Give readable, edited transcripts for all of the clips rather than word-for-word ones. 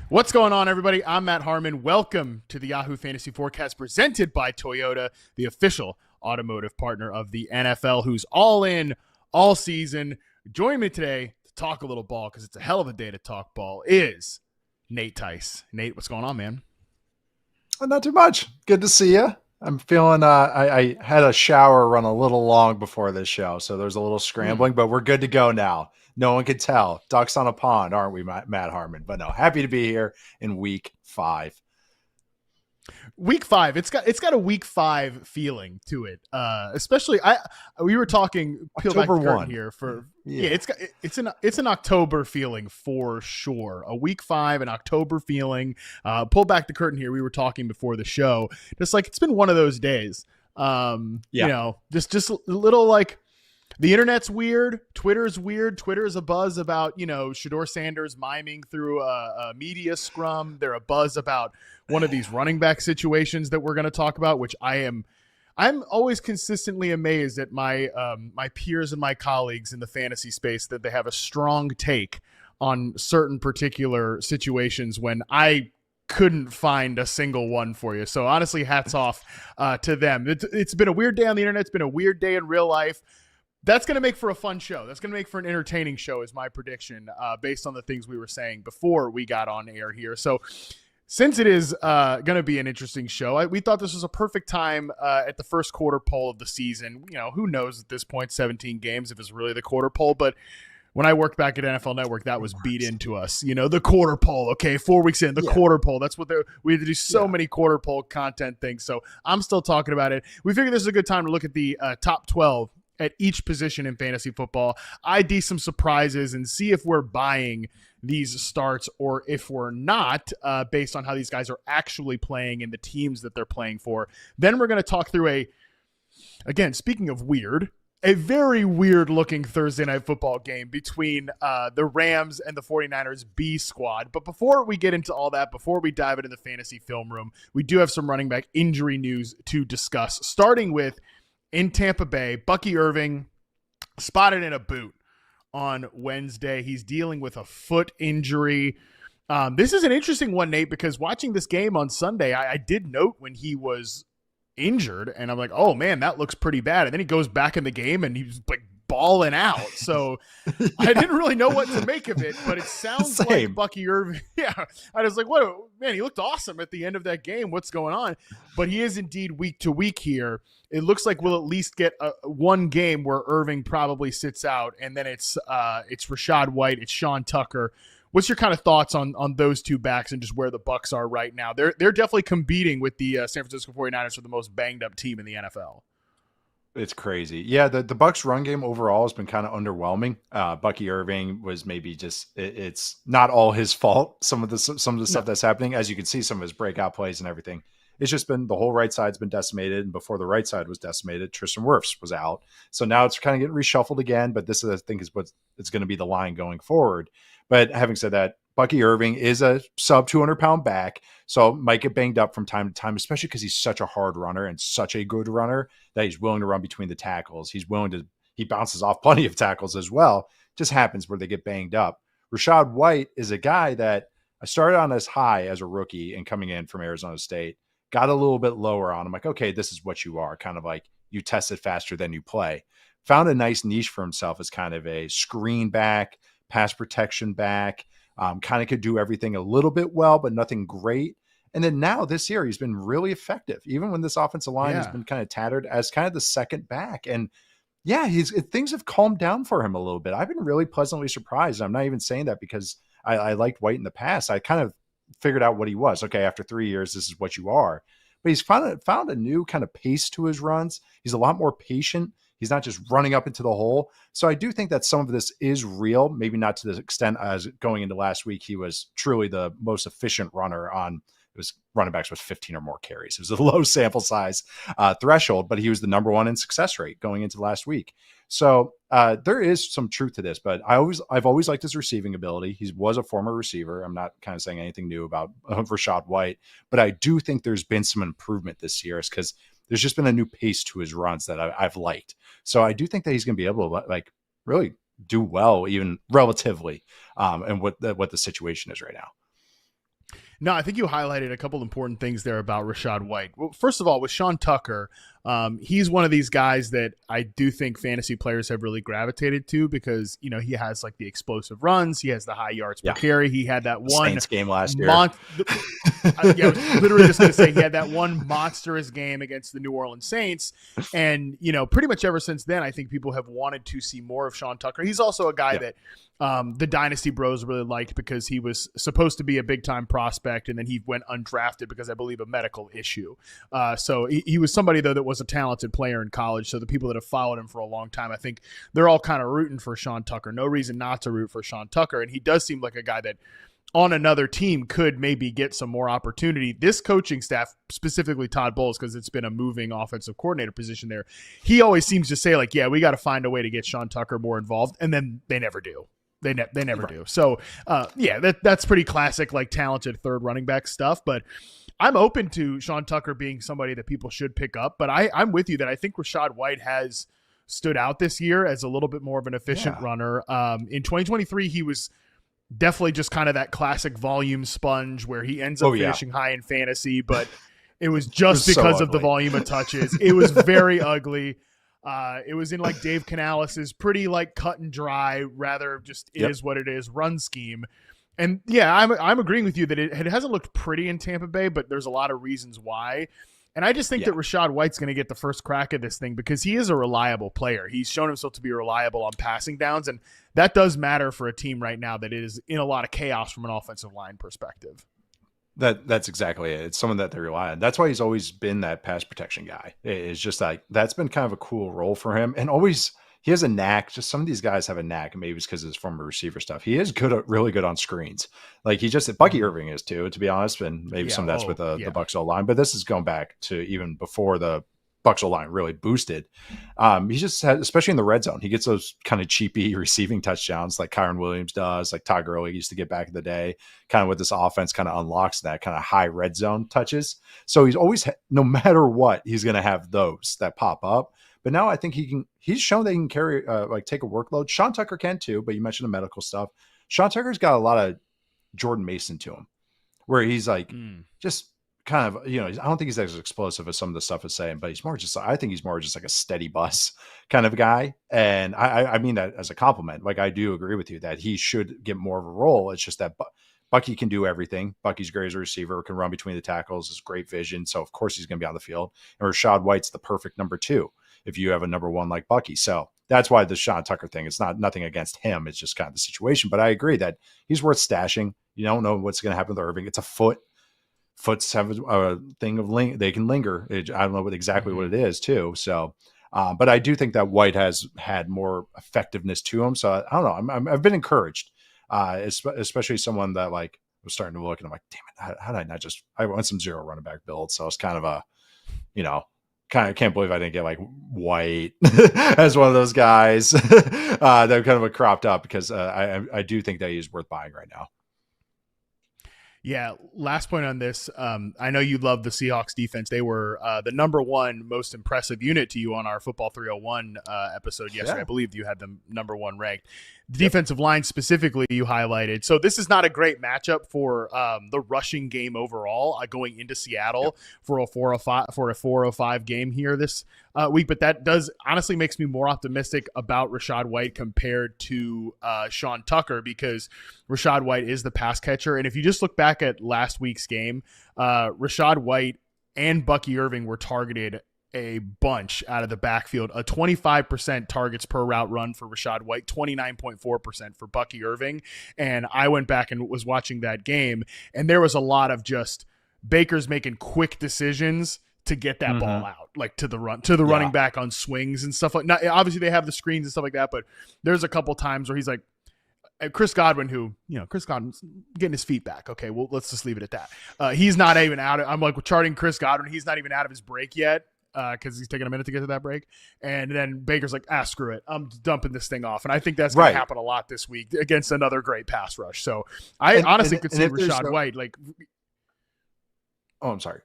What's going on, everybody? I'm Matt Harmon. Welcome to the Yahoo Fantasy Forecast presented by Toyota, the official automotive partner of the NFL, who's all in all season. Joining me today to talk a little ball, because it's a hell of a day to talk ball, is Nate Tice. Nate, what's going on, man? Not too much. Good to see you. I'm feeling, I had a shower run a little long before this show, so there's a little scrambling, but we're good to go now. No one could tell. Ducks on a pond, aren't we, Matt Harmon? But no, happy to be here in week 5. Week 5, it's got a week 5 feeling to it. Especially we were talking peel back the October curtain 1 here for it's an October feeling for sure. A week 5, an October feeling. Pull back the curtain here. We were talking before the show. Just like it's been one of those days. You know, just a little like the internet's weird. Twitter's weird. Twitter's a buzz about, Shador Sanders miming through a media scrum. They're a buzz about one of these running back situations that we're going to talk about, which I'm always consistently amazed at my peers and my colleagues in the fantasy space that they have a strong take on certain particular situations when I couldn't find a single one for you. So honestly, hats off to them. It's been a weird day on the internet. It's been a weird day in real life. That's going to make for a fun show. That's going to make for an entertaining show is my prediction based on the things we were saying before we got on air here. So since it is going to be an interesting show, we thought this was a perfect time at the first quarter poll of the season. Who knows at this point, 17 games, if it's really the quarter poll. But when I worked back at NFL Network, that was beat into us. The quarter poll, okay, 4 weeks in, the quarter poll. That's what we had to do so many quarter poll content things. So I'm still talking about it. We figured this is a good time to look at the top 12 at each position in fantasy football, ID some surprises and see if we're buying these starts or if we're not, based on how these guys are actually playing and the teams that they're playing for. Then we're going to talk through again, speaking of weird, a very weird looking Thursday night football game between the Rams and the 49ers B squad. But before we get into all that, before we dive into the fantasy film room, we do have some running back injury news to discuss, starting with in Tampa Bay, Bucky Irving spotted in a boot on Wednesday. He's dealing with a foot injury. This is an interesting one, Nate, because watching this game on Sunday, I did note when he was injured, and I'm like, oh, man, that looks pretty bad. And then he goes back in the game, and he's like balling out. So I didn't really know what to make of it, but it sounds like Bucky Irving. Yeah, I was like, what? Man, he looked awesome at the end of that game. What's going on? But he is indeed week to week here. It looks like we'll at least get one game where Irving probably sits out, and then it's Rachaad White, it's Sean Tucker. What's your kind of thoughts on those two backs and just where the Bucs are right now? They're definitely competing with the San Francisco 49ers for the most banged up team in the NFL. It's crazy. Yeah, the Bucs run game overall has been kind of underwhelming. Bucky Irving was maybe just it's not all his fault. Some of the stuff that's happening, as you can see, some of his breakout plays and everything. It's just been the whole right side's been decimated, and before the right side was decimated, Tristan Wirfs was out. So now it's kind of getting reshuffled again. But this, I think, is what it's going to be the line going forward. But having said that, Bucky Irving is a sub 200-pound back, so might get banged up from time to time, especially because he's such a hard runner and such a good runner that he's willing to run between the tackles. He bounces off plenty of tackles as well. Just happens where they get banged up. Rachaad White is a guy that I started on as high as a rookie and coming in from Arizona State, got a little bit lower on. I'm like, okay, this is what you are. Kind of like you test it faster than you play. Found a nice niche for himself as kind of a screen back, pass protection back. Kind of could do everything a little bit well, but nothing great. And then now this year, he's been really effective, even when this offensive line has been kind of tattered as kind of the second back. And yeah, things have calmed down for him a little bit. I've been really pleasantly surprised. I'm not even saying that because I liked White in the past. I kind of figured out what he was. Okay, after 3 years, this is what you are. But he's found a new kind of pace to his runs. He's a lot more patient. He's not just running up into the hole. So I do think that some of this is real, maybe not to the extent as going into last week. He was truly the most efficient runner on it was running backs with 15 or more carries. It was a low sample size threshold, but he was the number one in success rate going into last week. So there is some truth to this, but I've always liked his receiving ability. He was a former receiver. I'm not kind of saying anything new about Rachaad White, but I do think there's been some improvement this year because there's just been a new pace to his runs that I've liked. So I do think that he's going to be able to like really do well, even relatively, and what the situation is right now. No, I think you highlighted a couple important things there about Rachaad White. Well, first of all, with Sean Tucker, he's one of these guys that I do think fantasy players have really gravitated to because, he has like the explosive runs. He has the high yards per carry. He had that one Saints game last year. I was literally just going to say he had that one monstrous game against the New Orleans Saints. And, pretty much ever since then, I think people have wanted to see more of Sean Tucker. He's also a guy that the Dynasty Bros really liked because he was supposed to be a big-time prospect, and then he went undrafted because I believe a medical issue. So he was somebody, though, that was a talented player in college. So the people that have followed him for a long time, I think they're all kind of rooting for Sean Tucker. No reason not to root for Sean Tucker. And he does seem like a guy that on another team could maybe get some more opportunity. This coaching staff, specifically Todd Bowles, because it's been a moving offensive coordinator position there, he always seems to say, like, yeah, we got to find a way to get Sean Tucker more involved. And then they never do. They never do. So, that's pretty classic, like talented third running back stuff. But I'm open to Sean Tucker being somebody that people should pick up. But I'm with you that I think Rachaad White has stood out this year as a little bit more of an efficient runner. In 2023, he was definitely just kind of that classic volume sponge where he ends up finishing high in fantasy, but it was just because of the volume of touches. It was very ugly. It was in like Dave Canalis's pretty like cut and dry, rather just it is what it is run scheme. And I'm agreeing with you that it hasn't looked pretty in Tampa Bay, but there's a lot of reasons why. And I just think that Rachaad White's going to get the first crack at this thing because he is a reliable player. He's shown himself to be reliable on passing downs, and that does matter for a team right now that is in a lot of chaos from an offensive line perspective. That's exactly it. It's someone that they rely on. That's why he's always been that pass protection guy. It's just like that's been kind of a cool role for him. And always he has a knack. Just some of these guys have a knack, and maybe it's because of his former receiver stuff. He is really good on screens. Like Bucky Irving is too, to be honest. And maybe some of that's with the Bucs O-line. But this is going back to even before the Bucs O-line really boosted. He just has, especially in the red zone, he gets those kind of cheapy receiving touchdowns like Kyron Williams does, like Todd Gurley used to get back in the day, kind of with this offense kind of unlocks that kind of high red zone touches. So he's always, no matter what, he's going to have those that pop up. But now I think he's shown that he can carry, take a workload. Sean Tucker can too, but you mentioned the medical stuff. Sean Tucker's got a lot of Jordan Mason to him where he's like, just kind of, I don't think he's as explosive as some of the stuff is saying, but I think he's more just like a steady bus kind of guy. And I mean that as a compliment. Like, I do agree with you that he should get more of a role. It's just that Bucky can do everything. Bucky's great as a receiver, can run between the tackles, has great vision. So of course he's going to be on the field. And Rachaad White's the perfect number 2 if you have a number 1 like Bucky. So that's why the Sean Tucker thing, it's nothing against him. It's just kind of the situation. But I agree that he's worth stashing. You don't know what's going to happen with Irving. It's a foots have a thing of they can linger. I don't know exactly what it is too. So, but I do think that White has had more effectiveness to him. So I don't know. I've been encouraged, especially someone that like was starting to look and I'm like, damn it, how did I not I went some zero running back build. So it's kind of can't believe I didn't get like White as one of those guys that kind of cropped up because I do think that he's worth buying right now. Yeah, last point on this. I know you love the Seahawks defense. They were the number 1 most impressive unit to you on our Football 301 episode yesterday. I believe you had them number 1 ranked. The defensive line specifically you highlighted. So this is not a great matchup for the rushing game overall going into Seattle for a 405 game here this week. But that does honestly makes me more optimistic about Rachaad White compared to Sean Tucker because Rachaad White is the pass catcher. And if you just look back at last week's game, Rachaad White and Bucky Irving were targeted a bunch out of the backfield, a 25% targets per route run for Rachaad White, 29.4% for Bucky Irving. And I went back and was watching that game, and there was a lot of just Baker's making quick decisions to get that ball out, like to the running back on swings and stuff like that. Now, obviously they have the screens and stuff like that, but there's a couple times where he's like, Chris Godwin's getting his feet back. Okay, well, let's just leave it at that. He's not even out. I'm like charting Chris Godwin. He's not even out of his break yet. Because he's taking a minute to get to that break. And then Baker's like, screw it. I'm dumping this thing off. And I think that's going to happen a lot this week against another great pass rush. So I honestly could see Rachaad White like. Oh, I'm sorry.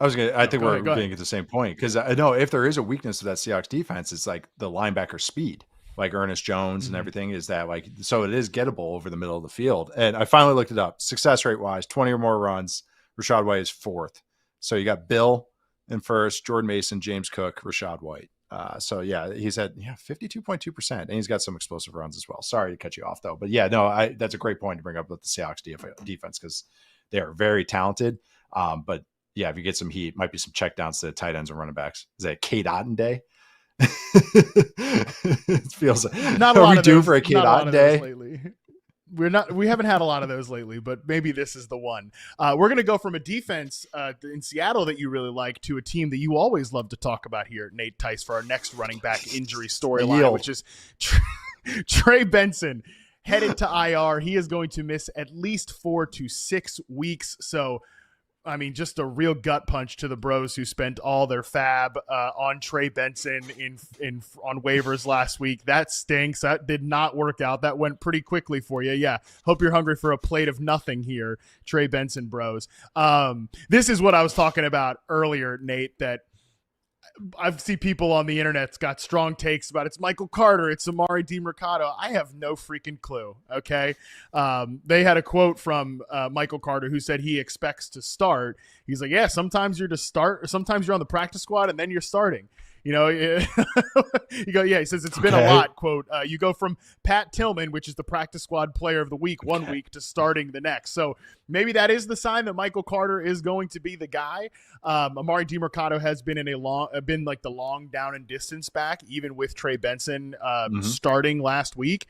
I think we're getting at the same point because I know if there is a weakness to that Seahawks defense, it's like the linebacker speed. like Ernest Jones and everything, is that like, so it is gettable over the middle of the field. And I finally looked it up. Success rate wise, 20 or more runs, Rachaad White is fourth. So you got Bill in first, Jordan Mason, James Cook, Rachaad White. So yeah, he's at 52.2%, and he's got some explosive runs as well. Sorry to cut you off though, but yeah, no, that's a great point to bring up with the Seahawks defense, because they are very talented. But yeah, if you get some heat, might be some checkdowns to the tight ends and running backs. Is that Kate Otten day? It feels like, not a lot of those, for a Kate Otten day lately. We haven't had a lot of those lately, but maybe this is the one. We're going to go from a defense in Seattle that you really like to a team that you always love to talk about here, Nate Tice, for our next running back injury storyline, which is Trey Benson headed to IR. He is going to miss at least 4 to 6 weeks. So, I mean, just a real gut punch to the bros who spent all their fab on Trey Benson on waivers last week. That stinks. That did not work out. That went pretty quickly for you. Yeah. Hope you're hungry for a plate of nothing here, Trey Benson bros. This is what I was talking about earlier, Nate, that I've seen people on the internet's got strong takes about it's Michael Carter, it's Amari DiMercato. I have no freaking clue. Okay. They had a quote from Michael Carter who said he expects to start. He's like, yeah, sometimes you're to start, or sometimes you're on the practice squad and then you're starting. You know, you go, yeah, he says it's been a lot, quote, you go from Pat Tillman, which is the practice squad player of the week, one week, to starting the next. So maybe that is the sign that Michael Carter is going to be the guy. Amari DiMercato has been been like the long down and distance back, even with Trey Benson starting last week.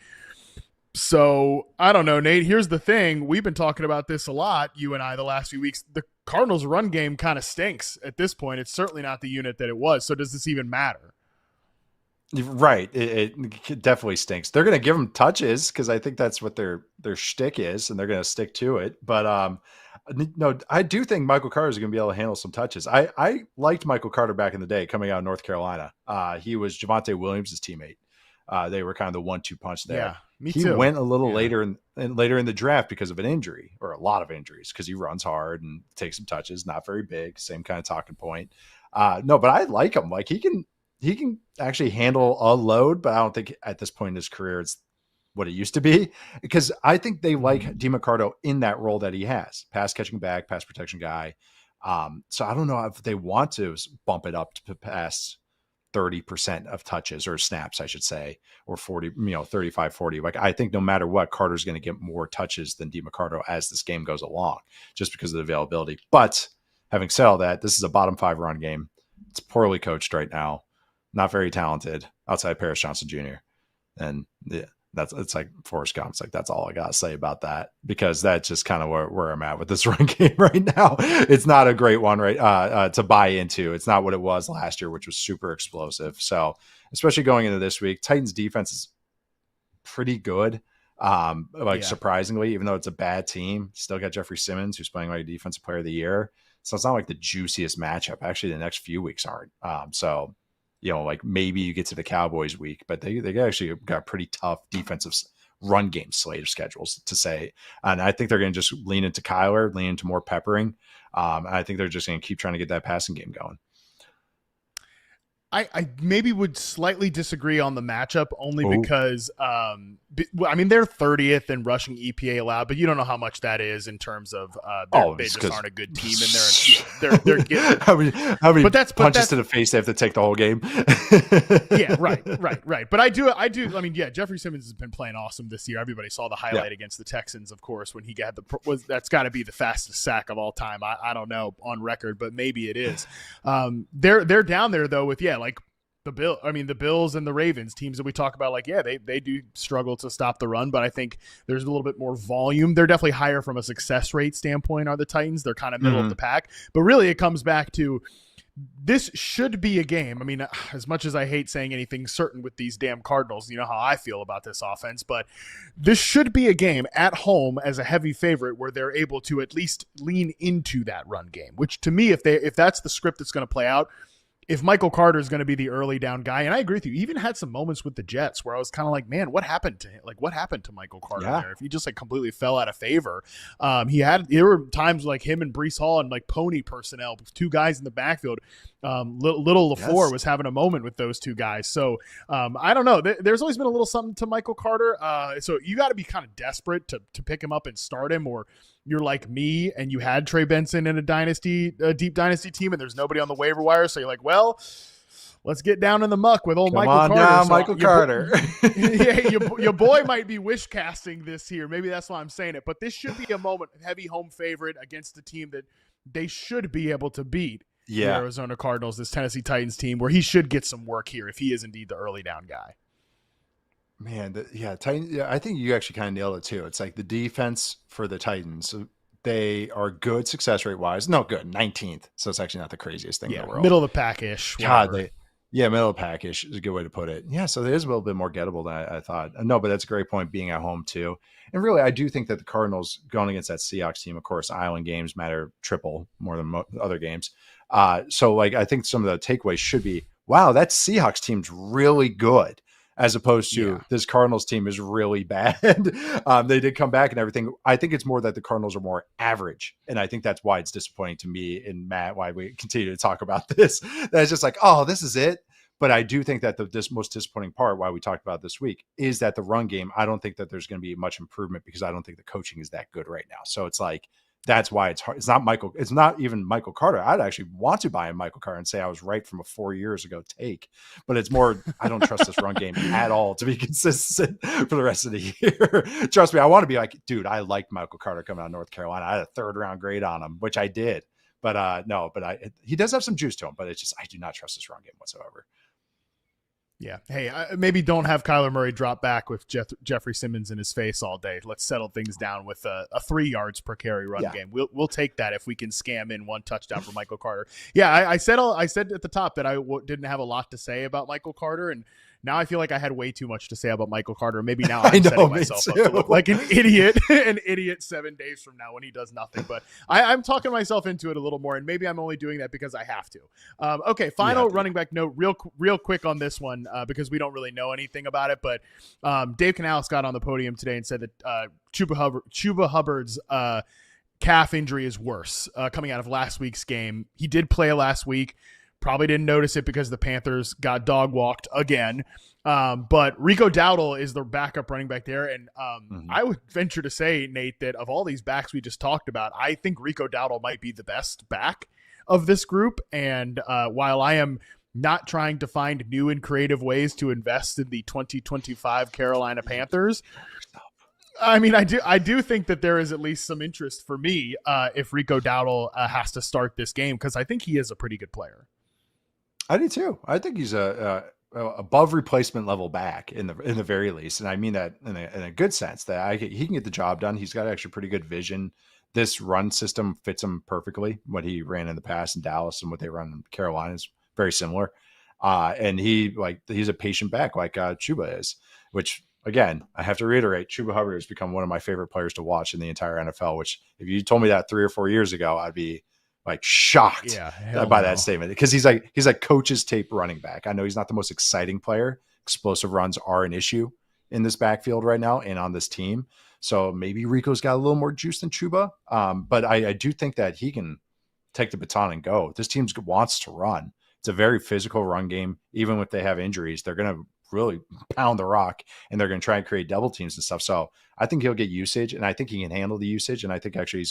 So I don't know, Nate, here's the thing. We've been talking about this a lot, you and I, the last few weeks. The Cardinals run game kind of stinks at this point. It's certainly not the unit that it was. So does this even matter? Right. It definitely stinks. They're going to give them touches because I think that's what their shtick is, and they're going to stick to it. But no, I do think Michael Carter is going to be able to handle some touches. I liked Michael Carter back in the day coming out of North Carolina. He was Javonte Williams' teammate. They were kind of the 1-2 punch there. Yeah, me too. He went a little later in the draft because of an injury, or a lot of injuries, because he runs hard and takes some touches, not very big, same kind of talking point. No, but I like him. Like he can actually handle a load, but I don't think at this point in his career it's what it used to be, because I think they like DiMercato in that role that he has, pass catching back, pass protection guy. So I don't know if they want to bump it up to pass 30% of touches, or snaps, I should say, or 40, 35, 40. Like, I think no matter what, Carter's going to get more touches than DiMercato as this game goes along, just because of the availability. But having said all that, this is a bottom 5 run game. It's poorly coached right now, not very talented outside Paris Johnson Jr. And it's like Forrest Gump. It's like, that's all I got to say about that, because that's just kind of where I'm at with this run game right now. It's not a great one, right? To buy into. It's not what it was last year, which was super explosive. So especially going into this week, Titans defense is pretty good. Surprisingly, even though it's a bad team, still got Jeffrey Simmons, who's playing like defensive player of the year. So it's not like the juiciest matchup. Actually, the next few weeks aren't. So like maybe you get to the Cowboys week, but they actually got a pretty tough defensive run game slate of schedules to say. And I think they're going to just lean into Kyler, lean into more peppering. And I think they're just going to keep trying to get that passing game going. I maybe would slightly disagree on the matchup, only because, they're 30th in rushing EPA allowed, but you don't know how much that is in terms of they just aren't a good team, and they're getting how many punches to the face they have to take the whole game. Yeah, right. But I do. Jeffrey Simmons has been playing awesome this year. Everybody saw the highlight against the Texans, of course, when he got that's got to be the fastest sack of all time. I don't know on record, but maybe it is. They're down there though with like the Bills and the Ravens, teams that we talk about, they do struggle to stop the run, but I think there's a little bit more volume. They're definitely higher from a success rate standpoint are the Titans. They're kind of middle of the pack, but really it comes back to this should be a game. I mean, as much as I hate saying anything certain with these damn Cardinals, you know how I feel about this offense, but this should be a game at home as a heavy favorite where they're able to at least lean into that run game, which to me, if that's the script that's going to play out, if Michael Carter is going to be the early down guy, and I agree with you, he even had some moments with the Jets where I was kind of like, man, what happened to him? Like, what happened to Michael Carter there? If he just like completely fell out of favor, there were times like him and Breece Hall and like pony personnel, two guys in the backfield. Little LaFleur was having a moment with those two guys. So I don't know. There's always been a little something to Michael Carter. So you got to be kind of desperate to pick him up and start him, or you're like me and you had Trey Benson in a deep dynasty team, and there's nobody on the waiver wire. So you're like, well, let's get down in the muck with old Michael Carter. Now, Michael Carter. Yeah, your boy might be wish casting this year. Maybe that's why I'm saying it. But this should be a moment, heavy home favorite against a team that they should be able to beat. The Arizona Cardinals, this Tennessee Titans team, where he should get some work here if he is indeed the early down guy. Man, Titans. Yeah, I think you actually kind of nailed it too. It's like the defense for the Titans. They are good success rate wise. No, good 19th. So it's actually not the craziest thing in the world. Middle of the pack-ish. God, middle of the pack-ish is a good way to put it. Yeah, so it is a little bit more gettable than I thought. No, but that's a great point, being at home too. And really, I do think that the Cardinals going against that Seahawks team, of course, island games matter triple more than other games. So like, I think some of the takeaways should be, wow, that Seahawks team's really good, as opposed to this Cardinals team is really bad. They did come back and everything. I think it's more that the Cardinals are more average. And I think that's why it's disappointing to me and Matt, why we continue to talk about this. That it's just like, oh, this is it. But I do think that this most disappointing part, why we talked about this week, is that the run game, I don't think that there's going to be much improvement because I don't think the coaching is that good right now. So it's like, that's why it's hard. It's not even Michael Carter. I'd actually want to buy a Michael Carter and say I was right from a 4 years ago take, but it's more, I don't trust this run game at all to be consistent for the rest of the year. Trust me. I want to be like, dude, I liked Michael Carter coming out of North Carolina. I had a 3rd round grade on him, which I did, but he does have some juice to him, but it's just, I do not trust this run game whatsoever. Yeah. Hey, maybe don't have Kyler Murray drop back with Jeffrey Simmons in his face all day. Let's settle things down with a 3 yards per carry run game. We'll take that if we can scam in 1 touchdown for Michael Carter. Yeah, I said at the top that I didn't have a lot to say about Michael Carter, and now I feel like I had way too much to say about Michael Carter. Maybe now I'm setting myself up to look like an idiot 7 days from now when he does nothing. But I'm talking myself into it a little more, and maybe I'm only doing that because I have to. Okay, final running back note, real quick on this one, because we don't really know anything about it. But Dave Canales got on the podium today and said that Chuba Hubbard's calf injury is worse coming out of last week's game. He did play last week. Probably didn't notice it because the Panthers got dog walked again. But Rico Dowdle is the backup running back there. And I would venture to say, Nate, that of all these backs we just talked about, I think Rico Dowdle might be the best back of this group. And while I am not trying to find new and creative ways to invest in the 2025 Carolina Panthers, I mean, I do think that there is at least some interest for me if Rico Dowdle has to start this game, because I think he is a pretty good player. I do too. I think he's a above replacement level back in the very least, and I mean that in a good sense. That he can get the job done. He's got actually pretty good vision. This run system fits him perfectly. What he ran in the past in Dallas and what they run in Carolina is very similar. And he's a patient back like Chuba is, which again, I have to reiterate, Chuba Hubbard has become one of my favorite players to watch in the entire NFL, which if you told me that 3 or 4 years ago, I'd be like shocked by that statement, because he's like coach's tape running back. I know he's not the most exciting player. Explosive runs are an issue in this backfield right now and on this team. So maybe Rico's got a little more juice than Chuba. But I do think that he can take the baton and go. This team wants to run. It's a very physical run game. Even if they have injuries, they're going to really pound the rock and they're going to try and create double teams and stuff. So I think he'll get usage, and I think he can handle the usage. And I think actually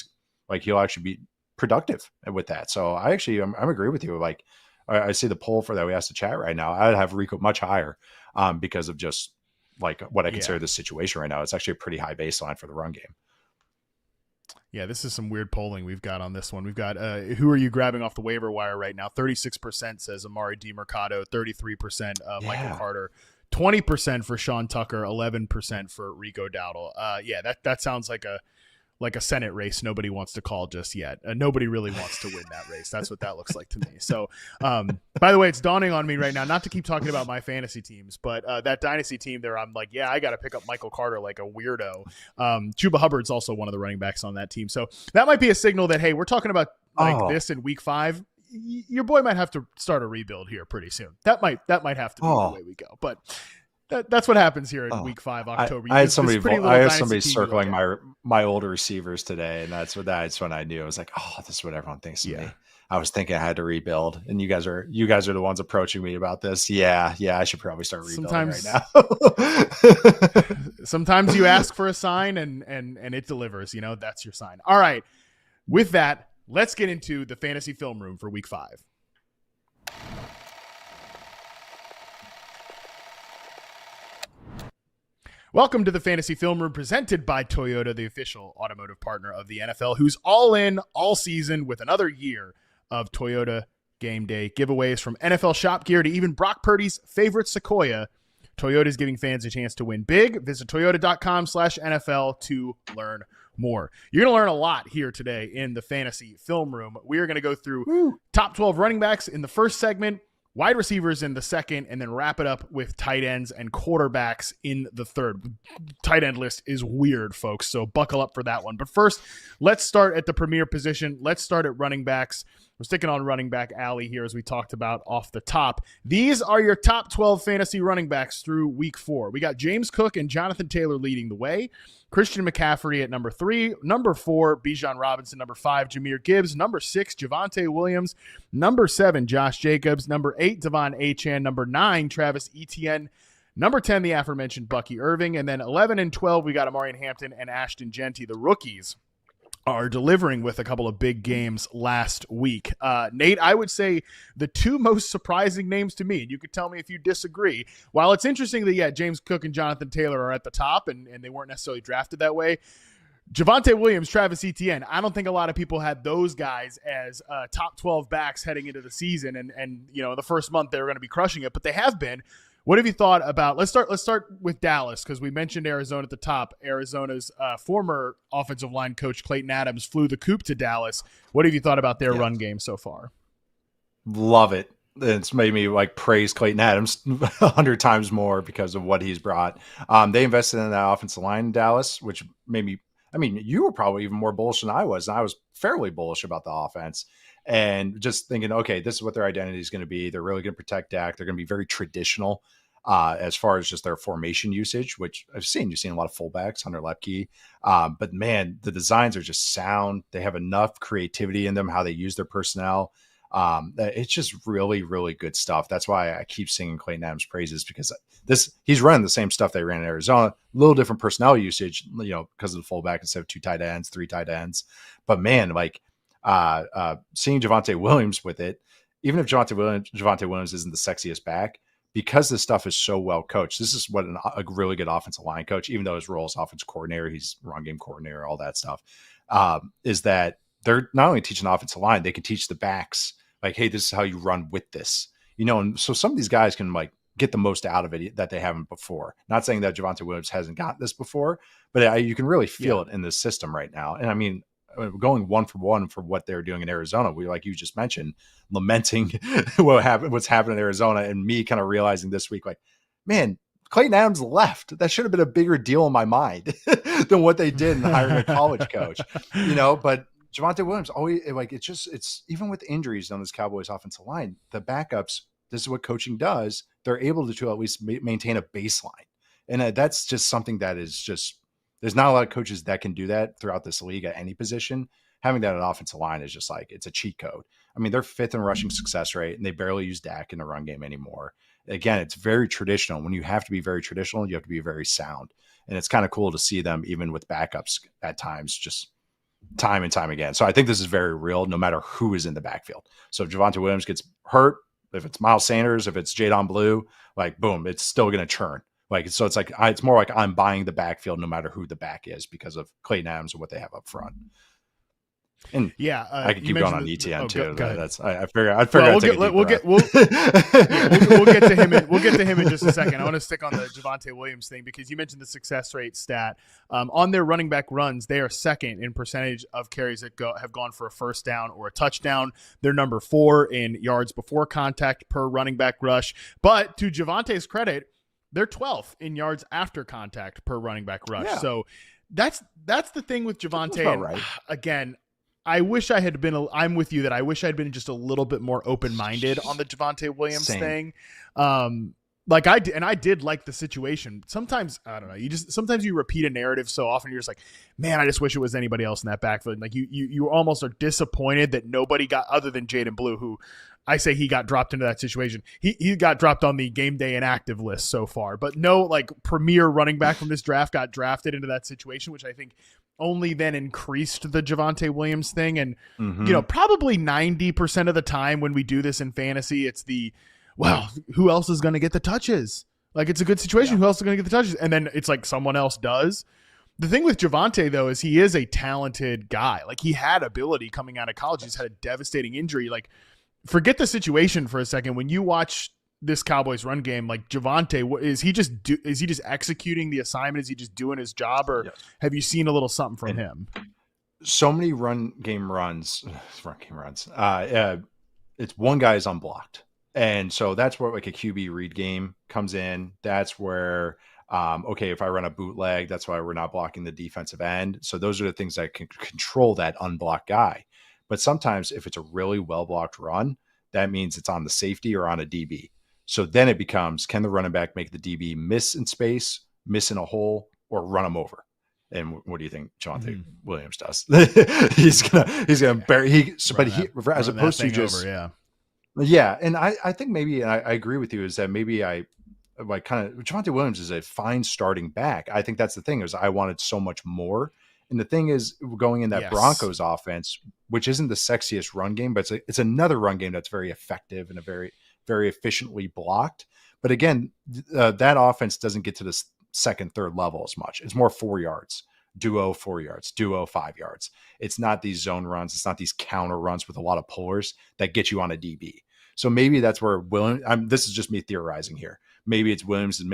he'll actually be productive with that. So I'm agree with you. Like I see the poll for that we asked the chat right now. I'd have Rico much higher because of just like what I consider this situation right now. It's actually a pretty high baseline for the run game. Yeah, this is some weird polling we've got on this one. We've got who are you grabbing off the waiver wire right now? 36% says Amari DiMercato, 33% Michael Carter, 20% for Sean Tucker, 11% for Rico Dowdle. That sounds like a Senate race nobody wants to call just yet. Nobody really wants to win that race. That's what that looks like to me. So, by the way, it's dawning on me right now, not to keep talking about my fantasy teams, but that dynasty team there, I'm like, I got to pick up Michael Carter like a weirdo. Chuba Hubbard's also one of the running backs on that team. So that might be a signal that, hey, we're talking about this in week 5. your boy might have to start a rebuild here pretty soon. That might have to be the way we go. But that's what happens here in week 5, October. I had somebody circling my older receivers today, and that's when I knew. I was like, oh, this is what everyone thinks of me. I was thinking I had to rebuild, and you guys are the ones approaching me about this. Yeah, I should probably start rebuilding right now. Sometimes you ask for a sign and it delivers, that's your sign. All right. With that, let's get into the fantasy film room for week 5. Welcome to the Fantasy Film Room presented by Toyota, the official automotive partner of the NFL, who's all in all season with another year of Toyota game day giveaways, from NFL shop gear to even Brock Purdy's favorite Sequoia. Toyota is giving fans a chance to win big. Visit toyota.com/NFL to learn more. You're going to learn a lot here today in the Fantasy Film Room. We are going to go through top 12 running backs in the first segment, wide receivers in the second, and then wrap it up with tight ends and quarterbacks in the third. Tight end list is weird, folks, so buckle up for that one. But first, let's start at the premier position. Let's start at running backs. We're sticking on running back alley here, as we talked about off the top. These are your top 12 fantasy running backs through week 4. We got James Cook and Jonathan Taylor leading the way. Christian McCaffrey at number 3. Number 4, Bijan Robinson. Number 5, Jahmyr Gibbs. Number 6, Javonte Williams. Number 7, Josh Jacobs. Number 8, Devon Achane. Number 9, Travis Etienne. Number 10, the aforementioned Bucky Irving. And then 11 and 12, we got Amarian Hampton and Ashton Genty, the rookies, are delivering with a couple of big games last week. Nate, I would say the two most surprising names to me, and you could tell me if you disagree, while it's interesting that, James Cook and Jonathan Taylor are at the top and they weren't necessarily drafted that way, Javonte Williams, Travis Etienne, I don't think a lot of people had those guys as top 12 backs heading into the season. And the first month they were going to be crushing it, but they have been. What have you thought about? Let's start with Dallas, because we mentioned Arizona at the top. Arizona's former offensive line coach Clayton Adams flew the coop to Dallas. What have you thought about their run game so far? Love it. It's made me praise Clayton Adams 100 times more because of what he's brought. They invested in that offensive line in Dallas, which made me. I mean, you were probably even more bullish than I was, and I was fairly bullish about the offense. And just thinking, okay, this is what their identity is going to be. They're really going to protect Dak. They're going to be very traditional as far as just their formation usage, which I've seen. You've seen a lot of fullbacks, Hunter Lepke. But man, the designs are just sound. They have enough creativity in them, how they use their personnel. It's just really, really good stuff. That's why I keep singing Clayton Adams praises, because he's running the same stuff they ran in Arizona, a little different personnel usage, because of the fullback instead of 2 tight ends, 3 tight ends. But man, seeing Javonte Williams with it, even if Javonte Williams isn't the sexiest back, because this stuff is so well coached, this is what a really good offensive line coach, even though his role is offensive coordinator, he's run game coordinator, all that stuff, is that they're not only teaching the offensive line, they can teach the backs, hey, this is how you run with this, and so some of these guys can get the most out of it that they haven't before. Not saying that Javonte Williams hasn't got this before, but you can really feel it in this system right now. And I mean, going 1-for-1 for what they're doing in Arizona, we, like you just mentioned, lamenting what's happened in Arizona, and me kind of realizing this week, man, Clayton Adams left. That should have been a bigger deal in my mind than what they did in hiring a college coach, But Javonte Williams always it's even with injuries on this Cowboys offensive line, the backups. This is what coaching does. They're able to at least maintain a baseline, and that's just something that is just. There's not a lot of coaches that can do that throughout this league at any position. Having that on offensive line is just it's a cheat code. I mean, they're 5th in rushing success rate, and they barely use Dak in the run game anymore. Again, it's very traditional. When you have to be very traditional, you have to be very sound. And it's kind of cool to see them, even with backups at times, just time and time again. So I think this is very real, no matter who is in the backfield. So if Javonte Williams gets hurt, if it's Miles Sanders, if it's Jadon Blue, boom, it's still going to churn. So it's more I'm buying the backfield no matter who the back is, because of Clayton Adams and what they have up front. And I could keep going on ETN too. That's I figured I'd take we'll get to him. We'll get to him in just a second. I want to stick on the Javonte Williams thing, because you mentioned the success rate stat. On their running back runs, they are second in percentage of carries that have gone for a first down or a touchdown. They're number 4 in yards before contact per running back rush. But to Javonte's credit, they're 12th in yards after contact per running back rush. Yeah. So that's the thing with Javonte. Right. Again, I wish I had been. I'm with you that I wish I had been just a little bit more open minded on the Javonte Williams thing. Like I did like the situation. Sometimes I don't know. Sometimes you repeat a narrative so often you're just like, man, I just wish it was anybody else in that backfield. Like you almost are disappointed that nobody got other than Jaden Blue, who I say he got dropped into that situation. He got dropped on the game day inactive list so far, but no like premier running back from this draft got drafted into that situation, which I think only then increased the Javonte Williams thing. And, probably 90% of the time when we do this in fantasy, it's who else is going to get the touches? Like, it's a good situation. Yeah. Who else is going to get the touches? And then it's like someone else does. The thing with Javonte, though, is he is a talented guy. Like, he had ability coming out of college. He's had a devastating injury. Like, forget the situation for a second. When you watch this Cowboys run game, like Javonte, is he just executing the assignment? Is he just doing his job, or have you seen a little something from him? So many run game runs. It's one guy is unblocked, and so that's where like a QB read game comes in. That's where if I run a bootleg, that's why we're not blocking the defensive end. So those are the things that can control that unblocked guy. But sometimes if it's a really well blocked run, that means it's on the safety or on a DB. So then it becomes, can the running back make the DB miss in space, miss in a hole, or run him over? And what do you think Javonte Williams does? he's gonna bury. As opposed to just And I think maybe, and I agree with you, is that maybe I like kind of Javonte Williams is a fine starting back. I think that's the thing, is I wanted so much more. And the thing is, going in that Broncos offense, which isn't the sexiest run game, but it's another run game that's very effective and a very, very efficiently blocked. But again, that offense doesn't get to the second, third level as much. It's more 4 yards, duo 4 yards, duo 5 yards. It's not these zone runs. It's not these counter runs with a lot of pullers that get you on a DB. So maybe that's where Williams, this is just me theorizing here. Maybe it's Williams is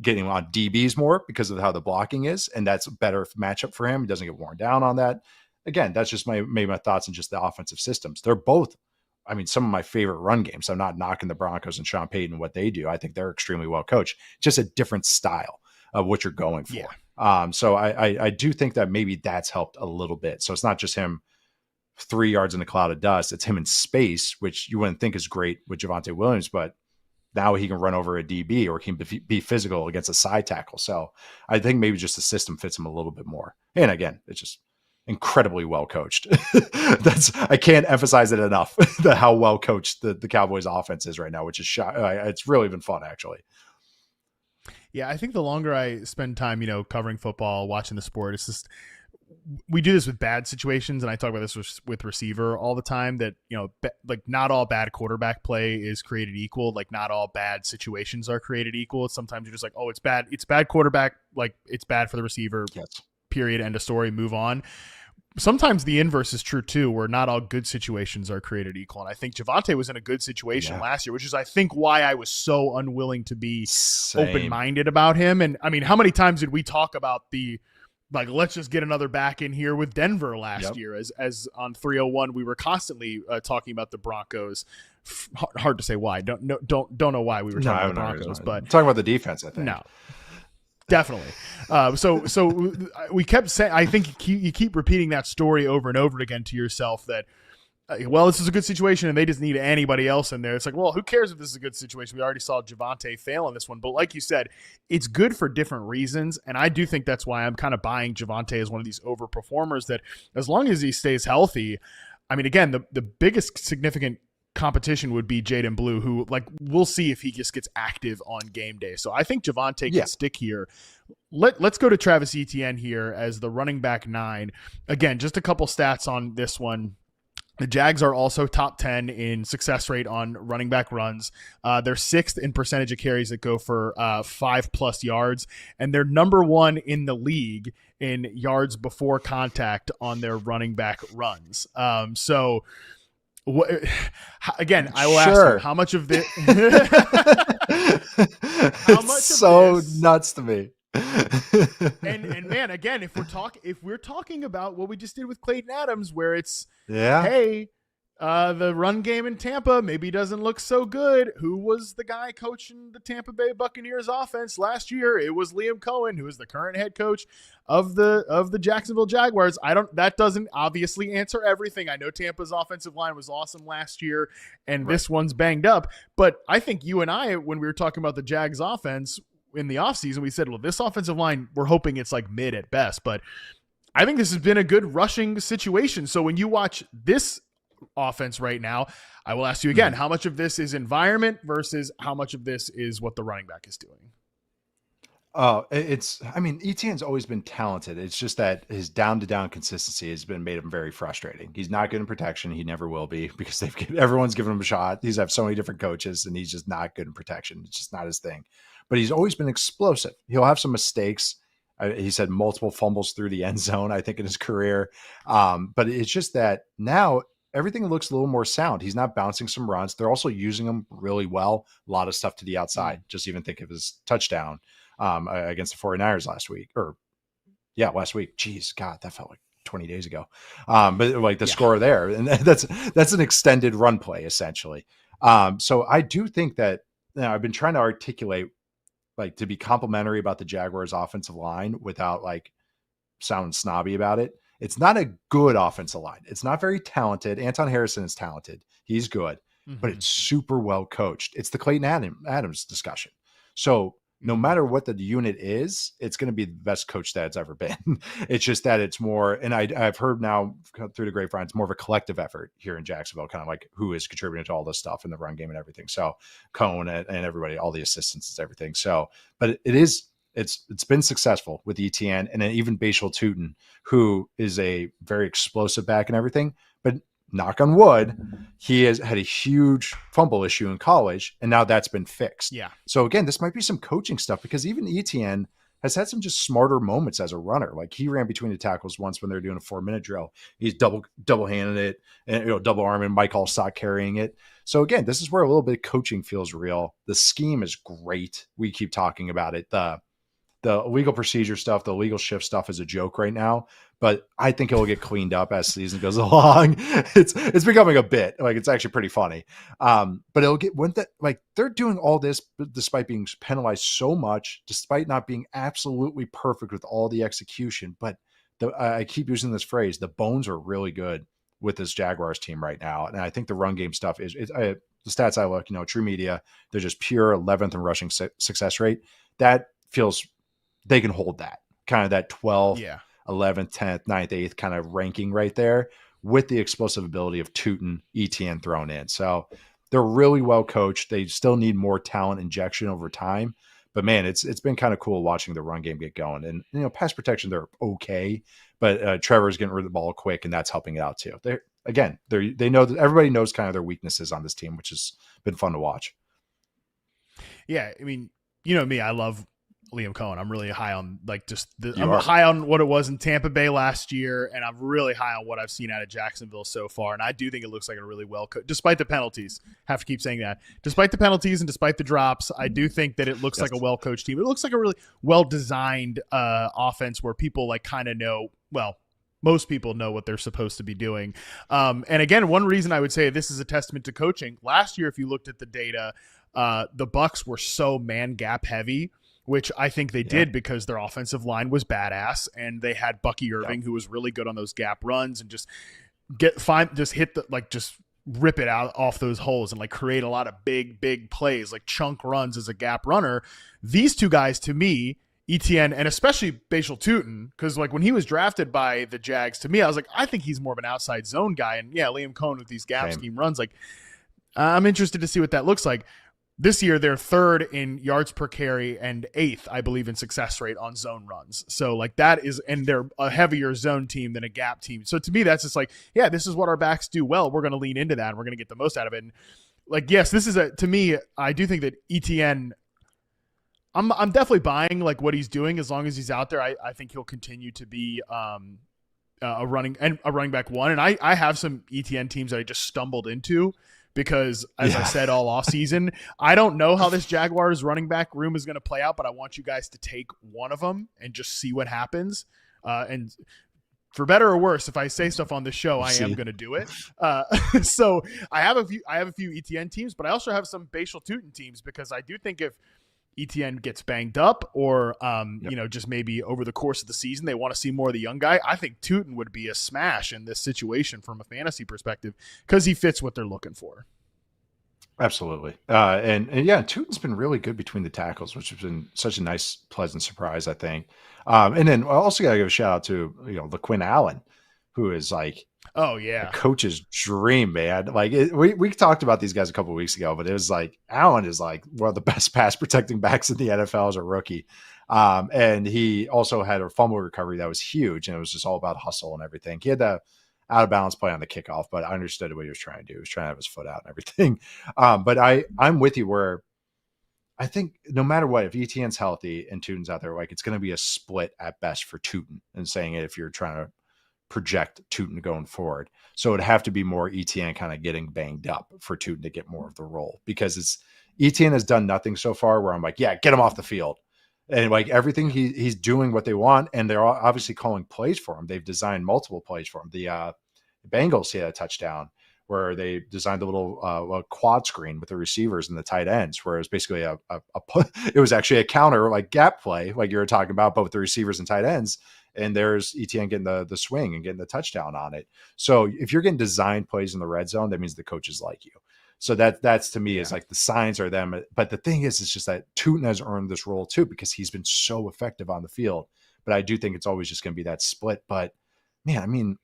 getting on DBs more because of how the blocking is, and that's a better matchup for him. He doesn't get worn down on that. Again, that's just my thoughts on just the offensive systems. They're both, some of my favorite run games. I'm not knocking the Broncos and Sean Payton, what they do. I think they're extremely well coached. Just a different style of what you're going for. Yeah. So I do think that maybe that's helped a little bit. So it's not just him 3 yards in a cloud of dust. It's him in space, which you wouldn't think is great with Javonte Williams, but now he can run over a DB or he can be physical against a side tackle. So I think maybe just the system fits him a little bit more. And again, it's just incredibly well coached. I can't emphasize it enough, how well coached the Cowboys offense is right now, which is it's really been fun, actually. Yeah, I think the longer I spend time, covering football, watching the sport, it's just, we do this with bad situations, and I talk about this with receiver all the time, that, like, not all bad quarterback play is created equal. Like, not all bad situations are created equal. Sometimes you're just like, oh, it's bad quarterback. Like, it's bad for the receiver. Yes. Period. End of story. Move on. Sometimes the inverse is true too, where not all good situations are created equal. And I think Javonte was in a good situation last year, which is, I think, why I was so unwilling to be open-minded about him. And how many times did we talk about let's just get another back in here with Denver last year, as on 301, we were constantly talking about the Broncos. Hard to say why. Don't know why we were talking about the Broncos, but talking about the defense, I think. No. Definitely. So we kept saying, I think you keep repeating that story over and over again to yourself that, this is a good situation and they just need anybody else in there. It's like, well, who cares if this is a good situation? We already saw Javonte fail in this one. But like you said, it's good for different reasons. And I do think that's why I'm kind of buying Javonte as one of these overperformers, that as long as he stays healthy, again, the biggest significant competition would be Jaden Blue, who, like, we'll see if he just gets active on game day. So I think Javonte can stick here. Let's go to Travis Etienne here as the running back 9. Again, just a couple stats on this one. The Jags are also top 10 in success rate on running back runs. They're 6th in percentage of carries that go for 5+ yards, and they're number 1 in the league in yards before contact on their running back runs. Again, I will ask you, how much of this? Nuts to me. and man, again, if we're talking about what we just did with Clayton Adams, where it's hey, The run game in Tampa maybe doesn't look so good. Who was the guy coaching the Tampa Bay Buccaneers offense last year? It was Liam Cohen, who is the current head coach of the Jacksonville Jaguars. That doesn't obviously answer everything. I know Tampa's offensive line was awesome last year, and this one's banged up. But I think you and I, when we were talking about the Jags offense in the offseason, we said, well, this offensive line, we're hoping it's like mid at best. But I think this has been a good rushing situation. So when you watch this offense right now, I will ask you again, how much of this is environment versus how much of this is what the running back is doing? Etienne's always been talented. It's just that his down-to-down consistency has made him very frustrating. He's not good in protection. He never will be because everyone's given him a shot. He's have so many different coaches, and he's just not good in protection. It's just not his thing. But he's always been explosive. He'll have some mistakes. He's had multiple fumbles through the end zone, I think, in his career. But it's just that now everything looks a little more sound. He's not bouncing some runs. They're also using him really well. A lot of stuff to the outside. Just even think of his touchdown against the 49ers last week. Last week. Jeez, God, that felt like 20 days ago. But like the score there, and that's an extended run play, essentially. So I do think that I've been trying to articulate like to be complimentary about the Jaguars offensive line without like sounding snobby about it. It's not a good offensive line. It's not very talented. Anton Harrison is talented. He's good, but it's super well coached. It's the Clayton Adams discussion. So no matter what the unit is, it's going to be the best coach that it's ever been. It's just that it's more, and I've heard now through the grapevine, it's more of a collective effort here in Jacksonville, kind of like who is contributing to all this stuff in the run game and everything. So Cone and everybody, all the assistants and everything. So, but it's been successful with ETN and then even Bashal Tutin, who is a very explosive back and everything, but knock on wood, he has had a huge fumble issue in college, and now that's been fixed. Yeah. So again, this might be some coaching stuff because even ETN has had some just smarter moments as a runner. Like he ran between the tackles once when they're doing a 4-minute drill. He's double handed it and double arming Mike Allstock carrying it. So again, this is where a little bit of coaching feels real. The scheme is great. We keep talking about it. The illegal procedure stuff, the illegal shift stuff is a joke right now, but I think it will get cleaned up as the season goes along. It's becoming a bit like it's actually pretty funny. But it'll get they're doing all this despite being penalized so much, despite not being absolutely perfect with all the execution. But I keep using this phrase, the bones are really good with this Jaguars team right now. And I think the run game stuff the stats I look, True Media, they're just pure 11th in rushing success rate. That feels they can hold that kind of that 12th, 11th, 10th, 9th, 8th kind of ranking right there with the explosive ability of Tutin, ETN thrown in. So they're really well coached. They still need more talent injection over time, but man, it's been kind of cool watching the run game get going. And, pass protection, they're okay, but Trevor's getting rid of the ball quick and that's helping it out too. They know that everybody knows kind of their weaknesses on this team, which has been fun to watch. Yeah. I mean, me, I love Liam Cohen. I'm really high on high on what it was in Tampa Bay last year, and I'm really high on what I've seen out of Jacksonville so far. And I do think it looks like a really well coached, despite the penalties. Have to keep saying that. Despite the penalties and despite the drops, I do think that it looks like a well coached team. It looks like a really well designed offense where people kind of know. Well, most people know what they're supposed to be doing. And again, one reason I would say this is a testament to coaching. Last year, if you looked at the data, the Bucs were so man gap heavy, which I think they did because their offensive line was badass and they had Bucky Irving, who was really good on those gap runs and just rip it out off those holes and create a lot of big plays, like chunk runs as a gap runner. These two guys, to me, ETN and especially Bashal Tutin, because when he was drafted by the Jags, to me, I was like, I think he's more of an outside zone guy. And Liam Cohen with these gap scheme runs, I'm interested to see what that looks like. This year, they're third in yards per carry and eighth, I believe, in success rate on zone runs. So that is, and they're a heavier zone team than a gap team. So to me, that's just this is what our backs do well. We're going to lean into that and we're going to get the most out of it. And yes, this is to me, I do think that ETN, I'm definitely buying what he's doing as long as he's out there. I think he'll continue to be a running back one. And I have some ETN teams that I just stumbled into. Because, as I said all offseason, I don't know how this Jaguars running back room is going to play out, but I want you guys to take one of them and just see what happens. And for better or worse, if I say stuff on the show, I am going to do it. So I have a few ETN teams, but I also have some Bashal Tootin teams because I do think if ETN gets banged up or, just maybe over the course of the season, they want to see more of the young guy. I think Tootin would be a smash in this situation from a fantasy perspective because he fits what they're looking for. Absolutely. And yeah, Tootin's been really good between the tackles, which has been such a nice, pleasant surprise, I think. And then I also got to give a shout out to, LaQuinn Allen, who is like, oh yeah, a coach's dream, man. Like we talked about these guys a couple of weeks ago, but it was like Allen is like one of the best pass protecting backs in the NFL as a rookie. And he also had a fumble recovery that was huge, and it was just all about hustle and everything. He had the out of balance play on the kickoff, but I understood what he was trying to do. He was trying to have his foot out and everything. But I'm with you where I think no matter what, if ETN's healthy and Tootin's out there, like it's going to be a split at best for Tootin, and saying it if you're trying to project Tootin going forward. So it'd have to be more ETN kind of getting banged up for Tootin to get more of the role, because ETN has done nothing so far where I'm like, yeah, get him off the field. And like everything he's doing what they want. And they're obviously calling plays for him. They've designed multiple plays for him. The Bengals had a touchdown where they designed a little quad screen with the receivers and the tight ends, where it was basically it was actually a counter, like gap play, like you were talking about, but with the receivers and tight ends. And there's ETN getting the swing and getting the touchdown on it. So if you're getting designed plays in the red zone, that means the coaches like you. So that's to me is like the signs are them. But the thing is, it's just that Tootin has earned this role too, because he's been so effective on the field. But I do think it's always just going to be that split. But man, I mean,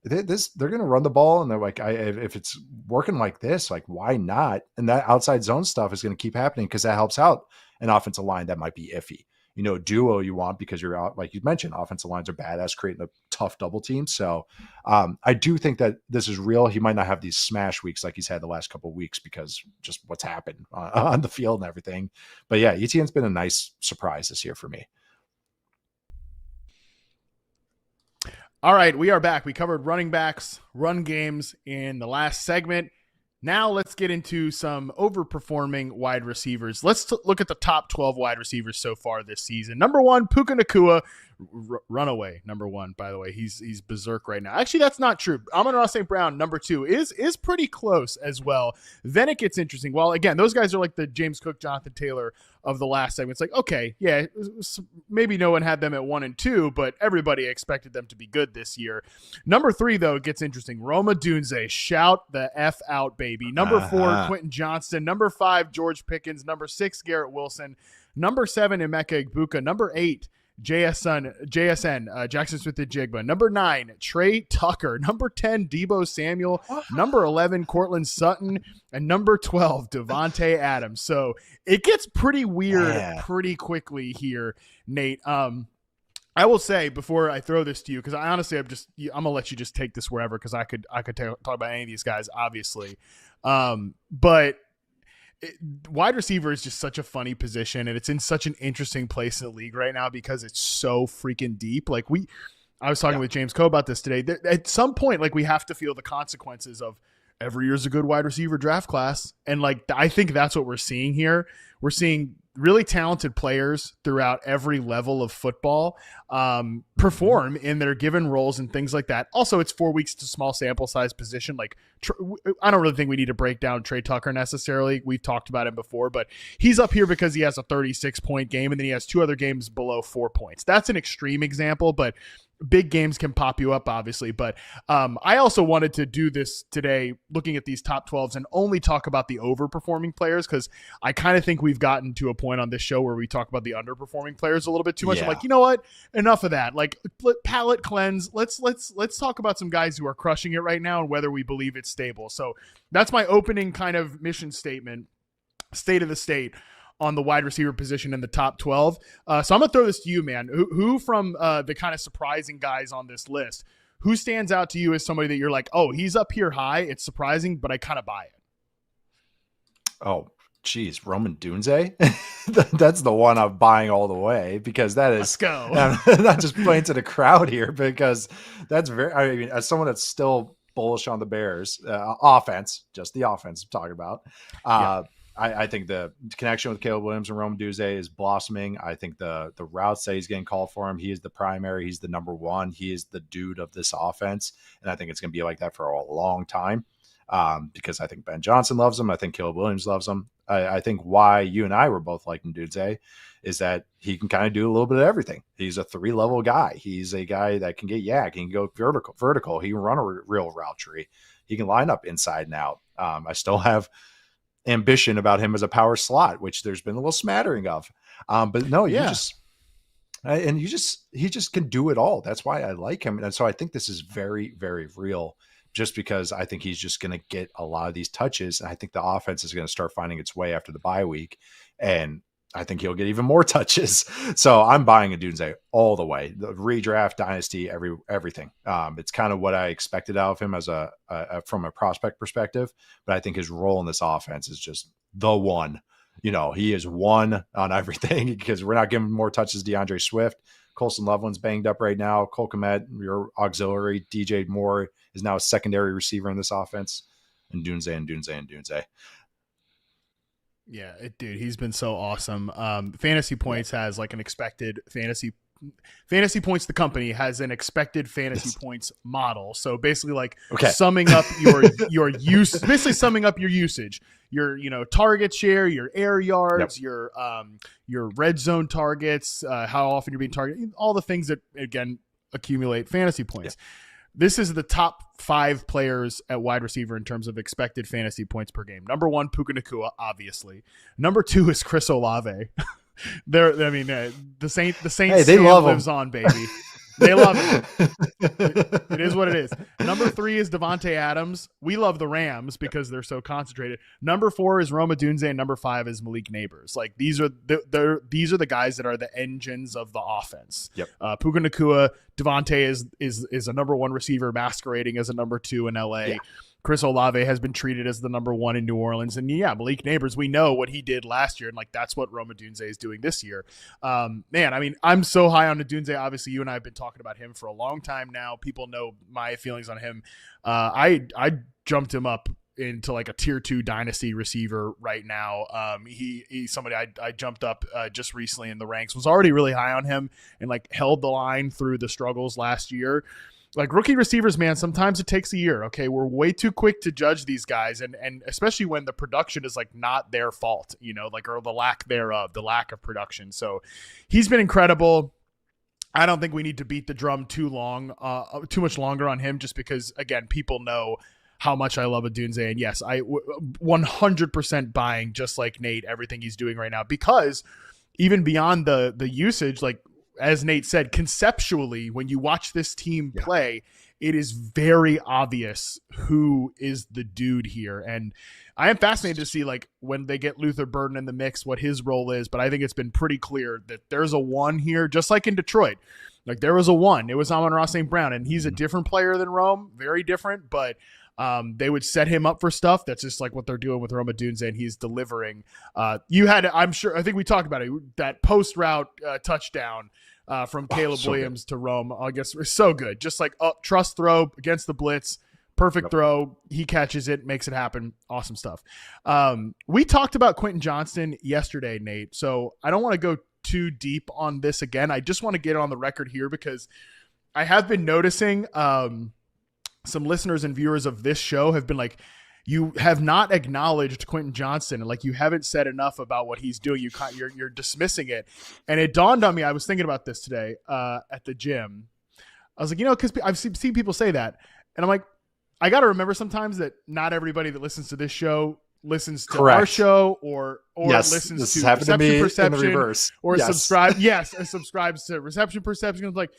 they're going to run the ball, and they're like, if it's working like this, like why not? And that outside zone stuff is going to keep happening because that helps out an offensive line that might be iffy. Duo you want, because you're out, like you mentioned, offensive lines are badass, creating a tough double team. So I do think that this is real. He might not have these smash weeks like he's had the last couple of weeks because just what's happened on the field and everything. But yeah, ETN's been a nice surprise this year for me. All right, we are back. We covered running backs, run games in the last segment. Now let's get into some overperforming wide receivers. Let's look at the top 12 wide receivers so far this season. Number 1, Puka Nacua, runaway number 1, by the way. He's berserk right now. Actually, that's not true. Amon-Ra St. Brown, number 2, is pretty close as well. Then it gets interesting. Well, again, those guys are like the James Cook, Jonathan Taylor of the last segment. It's like, okay, yeah, maybe no one had them at 1 and 2, but everybody expected them to be good this year. Number 3, though, it gets interesting. Rome Odunze, shout the F out, baby. Number 4, Quentin Johnston. Number 5, George Pickens. Number 6, Garrett Wilson. Number 7, Emeka Egbuka. Number 8, JSN, Jackson Smith-Njigba. Number 9, Trey Tucker. Number 10, Deebo Samuel. Number 11, Cortland Sutton. And number 12, Devontae Adams. So it gets pretty weird pretty quickly here, Nate. I will say before I throw this to you, because I honestly I'm gonna let you just take this wherever, because I could talk about any of these guys, obviously. But wide receiver is just such a funny position, and it's in such an interesting place in the league right now because it's so freaking deep. Like I was talking with James Coe about this today. At some point, like, we have to feel the consequences of every year's a good wide receiver draft class. And like, I think that's what we're seeing here. We're seeing really talented players throughout every level of football perform in their given roles and things like that. Also, it's 4 weeks to small sample size position. Like, I don't really think we need to break down Trey Tucker necessarily. We've talked about him before, but he's up here because he has a 36-point game, and then he has 2 other games below 4 points. That's an extreme example, but big games can pop you up, obviously. But I also wanted to do this today, looking at these top 12s, and only talk about the overperforming players, because I kind of think we've gotten to a point on this show where we talk about the underperforming players a little bit too much. I'm like, you know what? Enough of that. Like, palate cleanse. Let's talk about some guys who are crushing it right now and whether we believe it's stable. So that's my opening kind of mission statement, state of the state on the wide receiver position in the top 12. So I'm going to throw this to you, man. Who from the kind of surprising guys on this list, who stands out to you as somebody that you're like, oh, he's up here high, it's surprising, but I kind of buy it? Oh, geez, Roman Dunze? That's the one I'm buying all the way, because that is, let's go. I'm not just playing to the crowd here, because that's I mean, as someone that's still bullish on the Bears offense, just the offense I'm talking about, I think the connection with Caleb Williams and Rome Odunze is blossoming. I think the routes that he's getting called for him, he is the primary. He's the number one. He is the dude of this offense. And I think it's going to be like that for a long time because I think Ben Johnson loves him. I think Caleb Williams loves him. I think why you and I were both liking Odunze is that he can kind of do a little bit of everything. He's a 3-level guy. He's a guy that can get yak. He can go vertical. He can run a real route tree. He can line up inside and out. I still have ambition about him as a power slot, which there's been a little smattering of. But no, he just can do it all. That's why I like him. And so I think this is very, very real just because I think he's just going to get a lot of these touches. And I think the offense is going to start finding its way after the bye week. And I think he'll get even more touches. So I'm buying Odunze all the way. The redraft, dynasty, everything. It's kind of what I expected out of him as from a prospect perspective. But I think his role in this offense is just the one. He is one on everything because we're not giving more touches to DeAndre Swift. Colson Loveland's banged up right now. Cole Kmet, your auxiliary. DJ Moore is now a secondary receiver in this offense. And Odunze. Yeah, dude, he's been so awesome. Fantasy Points has like an expected fantasy points. The company has an expected fantasy points model. So basically, like summing up your use, basically summing up your usage, your target share, your air yards, your red zone targets, how often you're being targeted, all the things that again accumulate fantasy points. Yeah. This is the top 5 players at wide receiver in terms of expected fantasy points per game. Number 1, Puka Nacua, obviously. Number 2 is Chris Olave. The Saints hey, they love lives him. On, baby. They love him. It is what it is. Number 3 is Devontae Adams. We love the Rams because they're so concentrated. Number 4 is Rome Odunze, and number 5 is Malik Neighbors. Like these are the guys that are the engines of the offense. Yep. Puka Nacua, Devontae is a number 1 receiver masquerading as a number 2 in LA. Yeah. Chris Olave has been treated as the number 1 in New Orleans. And Malik Neighbors, we know what he did last year. And like, that's what Rome Odunze is doing this year. I'm so high on Odunze. Obviously you and I have been talking about him for a long time now. People know my feelings on him. I jumped him up into like a tier 2 dynasty receiver right now. He's somebody I jumped up just recently in the ranks, was already really high on him and like held the line through the struggles last year. Like rookie receivers, man, sometimes it takes a year. Okay. We're way too quick to judge these guys. And especially when the production is like not their fault, or the lack thereof, the lack of production. So he's been incredible. I don't think we need to beat the drum too much longer on him, just because again, people know how much I love Odunze. And yes, I 100% buying, just like Nate, everything he's doing right now, because even beyond the usage, like, as Nate said, conceptually, when you watch this team play, it is very obvious who is the dude here. And I am fascinated to see, like, when they get Luther Burden in the mix, what his role is. But I think it's been pretty clear that there's a 1 here, just like in Detroit. Like, there was a 1. It was Amon-Ra St. Brown, and he's a different player than Rome, very different. But they would set him up for stuff. That's just like what they're doing with Rome Odunze, and he's delivering. I think we talked about it, that post route touchdown from Caleb Williams to Rome. I guess it's so good. Just like trust throw against the blitz, perfect throw. He catches it, makes it happen. Awesome stuff. We talked about Quentin Johnston yesterday, Nate. So I don't want to go too deep on this again. I just want to get on the record here because I have been noticing some listeners and viewers of this show have been like, you have not acknowledged Quentin Johnston, and like you haven't said enough about what he's doing. You're dismissing it, and it dawned on me. I was thinking about this today at the gym. I was like, because I've seen people say that, and I'm like, I got to remember sometimes that not everybody that listens to this show listens to our show or listens to Reception Perception or subscribes to Reception Perception. It's like,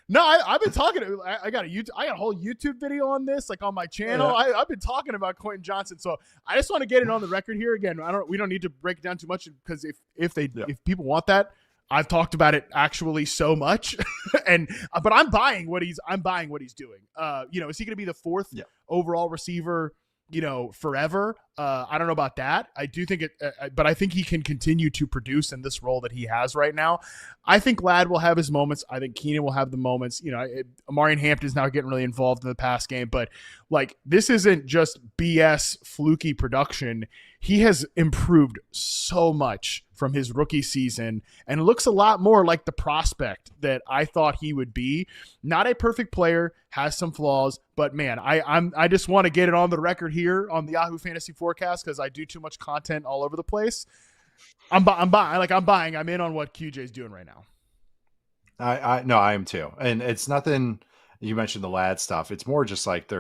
no, I've been talking. I got a whole YouTube video on this, like on my channel. Yeah. I've been talking about Quentin Johnston, so I just want to get it on the record here. Again, we don't need to break it down too much because if people want that, I've talked about it actually so much, but I'm buying what he's doing. Is he going to be the 4th overall receiver? Forever. I don't know about that. I do think but I think he can continue to produce in this role that he has right now. I think Ladd will have his moments. I think Keenan will have the moments. Amarian Hampton's now getting really involved in the pass game, but like this isn't just BS fluky production. he has improved so much from his rookie season and looks a lot more like the prospect that I thought he would be. Not a perfect player, has some flaws, but man, I just want to get it on the record here on the Yahoo Fantasy Forecast because I do too much content all over the place. I'm buying. I'm in on what QJ's doing right now. I am too. And it's nothing, you mentioned the lad stuff. It's more just like they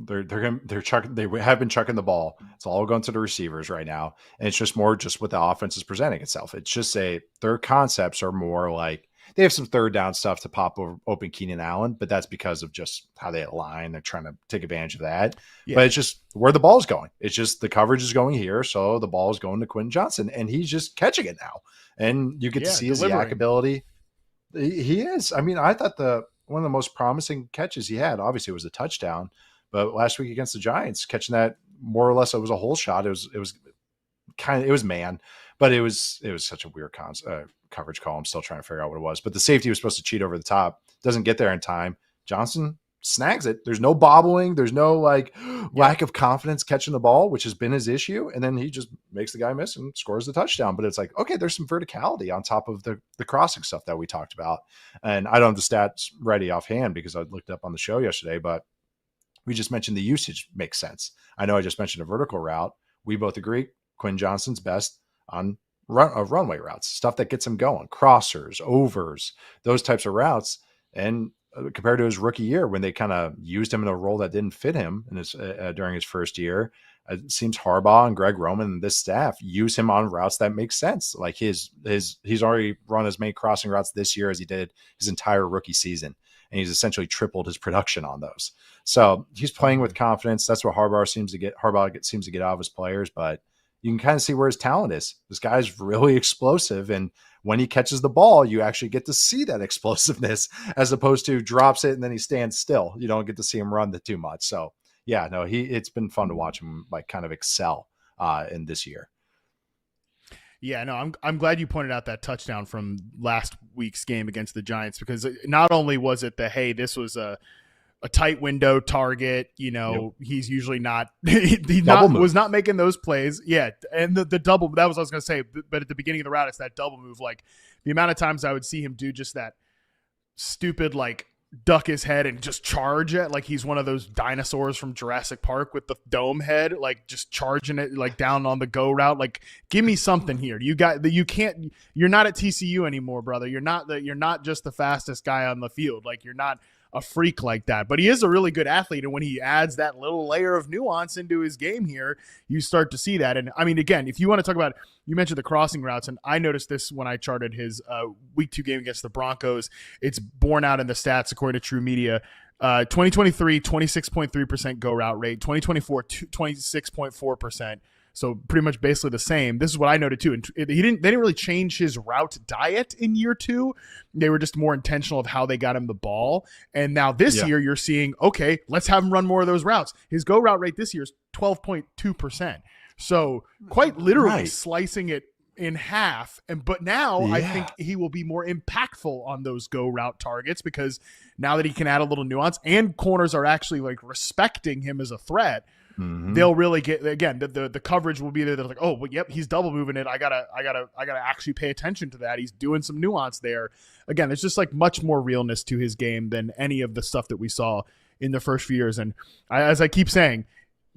have been chucking the ball. It's all going to the receivers right now. And it's just more just what the offense is presenting itself. It's just their concepts are more like they have some third down stuff to pop open Keenan Allen, but that's because of just how they align. They're trying to take advantage of that. Yeah. But it's just where the ball's going. It's just the coverage is going here. So the ball is going to Quentin Johnson and he's just catching it now. And you get to see his yak ability. He is. I mean, I thought one of the most promising catches he had, obviously, was a touchdown. But last week against the Giants, catching that more or less, it was a whole shot. It was man, but it was such a weird coverage call. I'm still trying to figure out what it was. But the safety was supposed to cheat over the top. Doesn't get there in time. Johnson snags it. There's no bobbling. There's no lack of confidence catching the ball, which has been his issue. And then he just makes the guy miss and scores the touchdown. But it's like, okay, there's some verticality on top of the crossing stuff that we talked about. And I don't have the stats ready offhand because I looked up on the show yesterday, but we just mentioned the usage makes sense. I know I just mentioned a vertical route. We both agree Quinn Johnson's best on runway routes, stuff that gets him going, crossers, overs, those types of routes. And compared to his rookie year when they kind of used him in a role that didn't fit him in his, during his first year, it seems Harbaugh and Greg Roman and this staff use him on routes that make sense. Like he's already run as many crossing routes this year as he did his entire rookie season. And he's essentially tripled his production on those. So he's playing with confidence. That's what Harbaugh seems to get out of his players, but you can kind of see where his talent is. This guy's really explosive. And when he catches the ball, you actually get to see that explosiveness as opposed to drops it and then he stands still. You don't get to see him run too much. So yeah, no, it's been fun to watch him kind of excel in this year. Yeah, no, I'm glad you pointed out that touchdown from last week's game against the Giants because not only was it this was a tight window target, he's usually not was not making those plays. Yeah, and the double, that was what I was going to say, but at the beginning of the route, it's that double move. Like the amount of times I would see him do just that stupid duck his head and just charge it like he's one of those dinosaurs from Jurassic Park with the dome head, just charging it down on the go route. Give me something here. You're not at TCU anymore, brother. You're not just the fastest guy on the field. You're not a freak like that, but he is a really good athlete. And when he adds that little layer of nuance into his game here, you start to see that. And I mean, again, if you want to talk about, you mentioned the crossing routes, and I noticed this when I charted his week 2 game against the Broncos. It's borne out in the stats according to True Media. 2023, 26.3% go route rate, 2024, 26.4%. So pretty much basically the same. This is what I noted too. And they didn't really change his route diet in year 2. They were just more intentional of how they got him the ball. And now this year you're seeing, okay, let's have him run more of those routes. His go route rate this year is 12.2%. So quite literally slicing it in half. But now I think he will be more impactful on those go route targets because now that he can add a little nuance and corners are actually respecting him as a threat. Mm-hmm. They'll really get, again, the coverage will be there. They're like, oh, well, yep, he's double moving it. I gotta actually pay attention to that. He's doing some nuance there. Again, there's just much more realness to his game than any of the stuff that we saw in the first few years. And as I keep saying,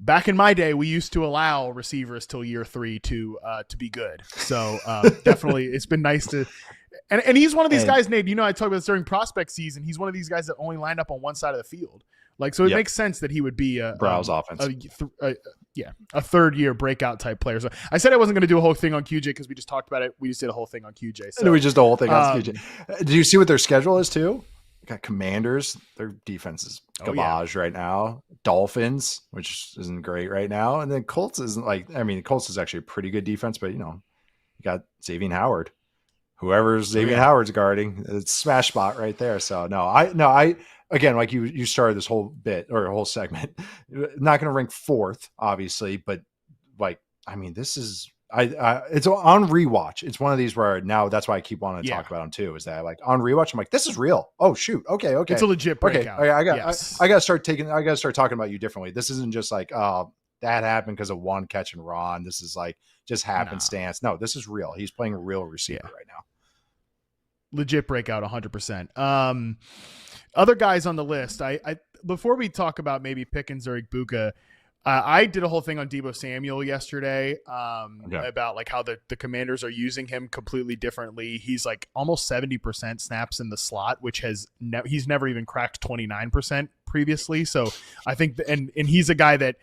back in my day, we used to allow receivers till year 3 to be good. So definitely, it's been nice to. And he's one of these guys, Nate. I talked about this during prospect season. He's one of these guys that only lined up on one side of the field. So it makes sense that he would be a browse offense. A third year breakout type player. So I said I wasn't going to do a whole thing on QJ because we just talked about it. We just did a whole thing on QJ. So we just did a whole thing on QJ. Do you see what their schedule is too? Got Commanders. Their defense is garbage right now. Dolphins, which isn't great right now, and then Colts isn't Colts is actually a pretty good defense, but you got Xavier Howard. Whoever's Xavier Howard's guarding, it's smash spot right there. So I again, you started this whole bit or a whole segment, not going to rank 4th, obviously, but this is it's on rewatch. It's one of these where now that's why I keep wanting to talk about them too. Is that on rewatch? I'm like, this is real. Oh shoot, okay, it's a legit breakout. Okay, I got to start talking about you differently. This isn't just that happened because of one catch and run. This is like just happenstance. No, this is real. He's playing a real receiver right now. Legit breakout 100%. Other guys on the list, I before we talk about maybe Pickens or Igbuka, I did a whole thing on Deebo Samuel yesterday about like how the Commanders are using him completely differently. He's like almost 70% snaps in the slot, which he's never even cracked 29% previously. So I think, and he's a guy that,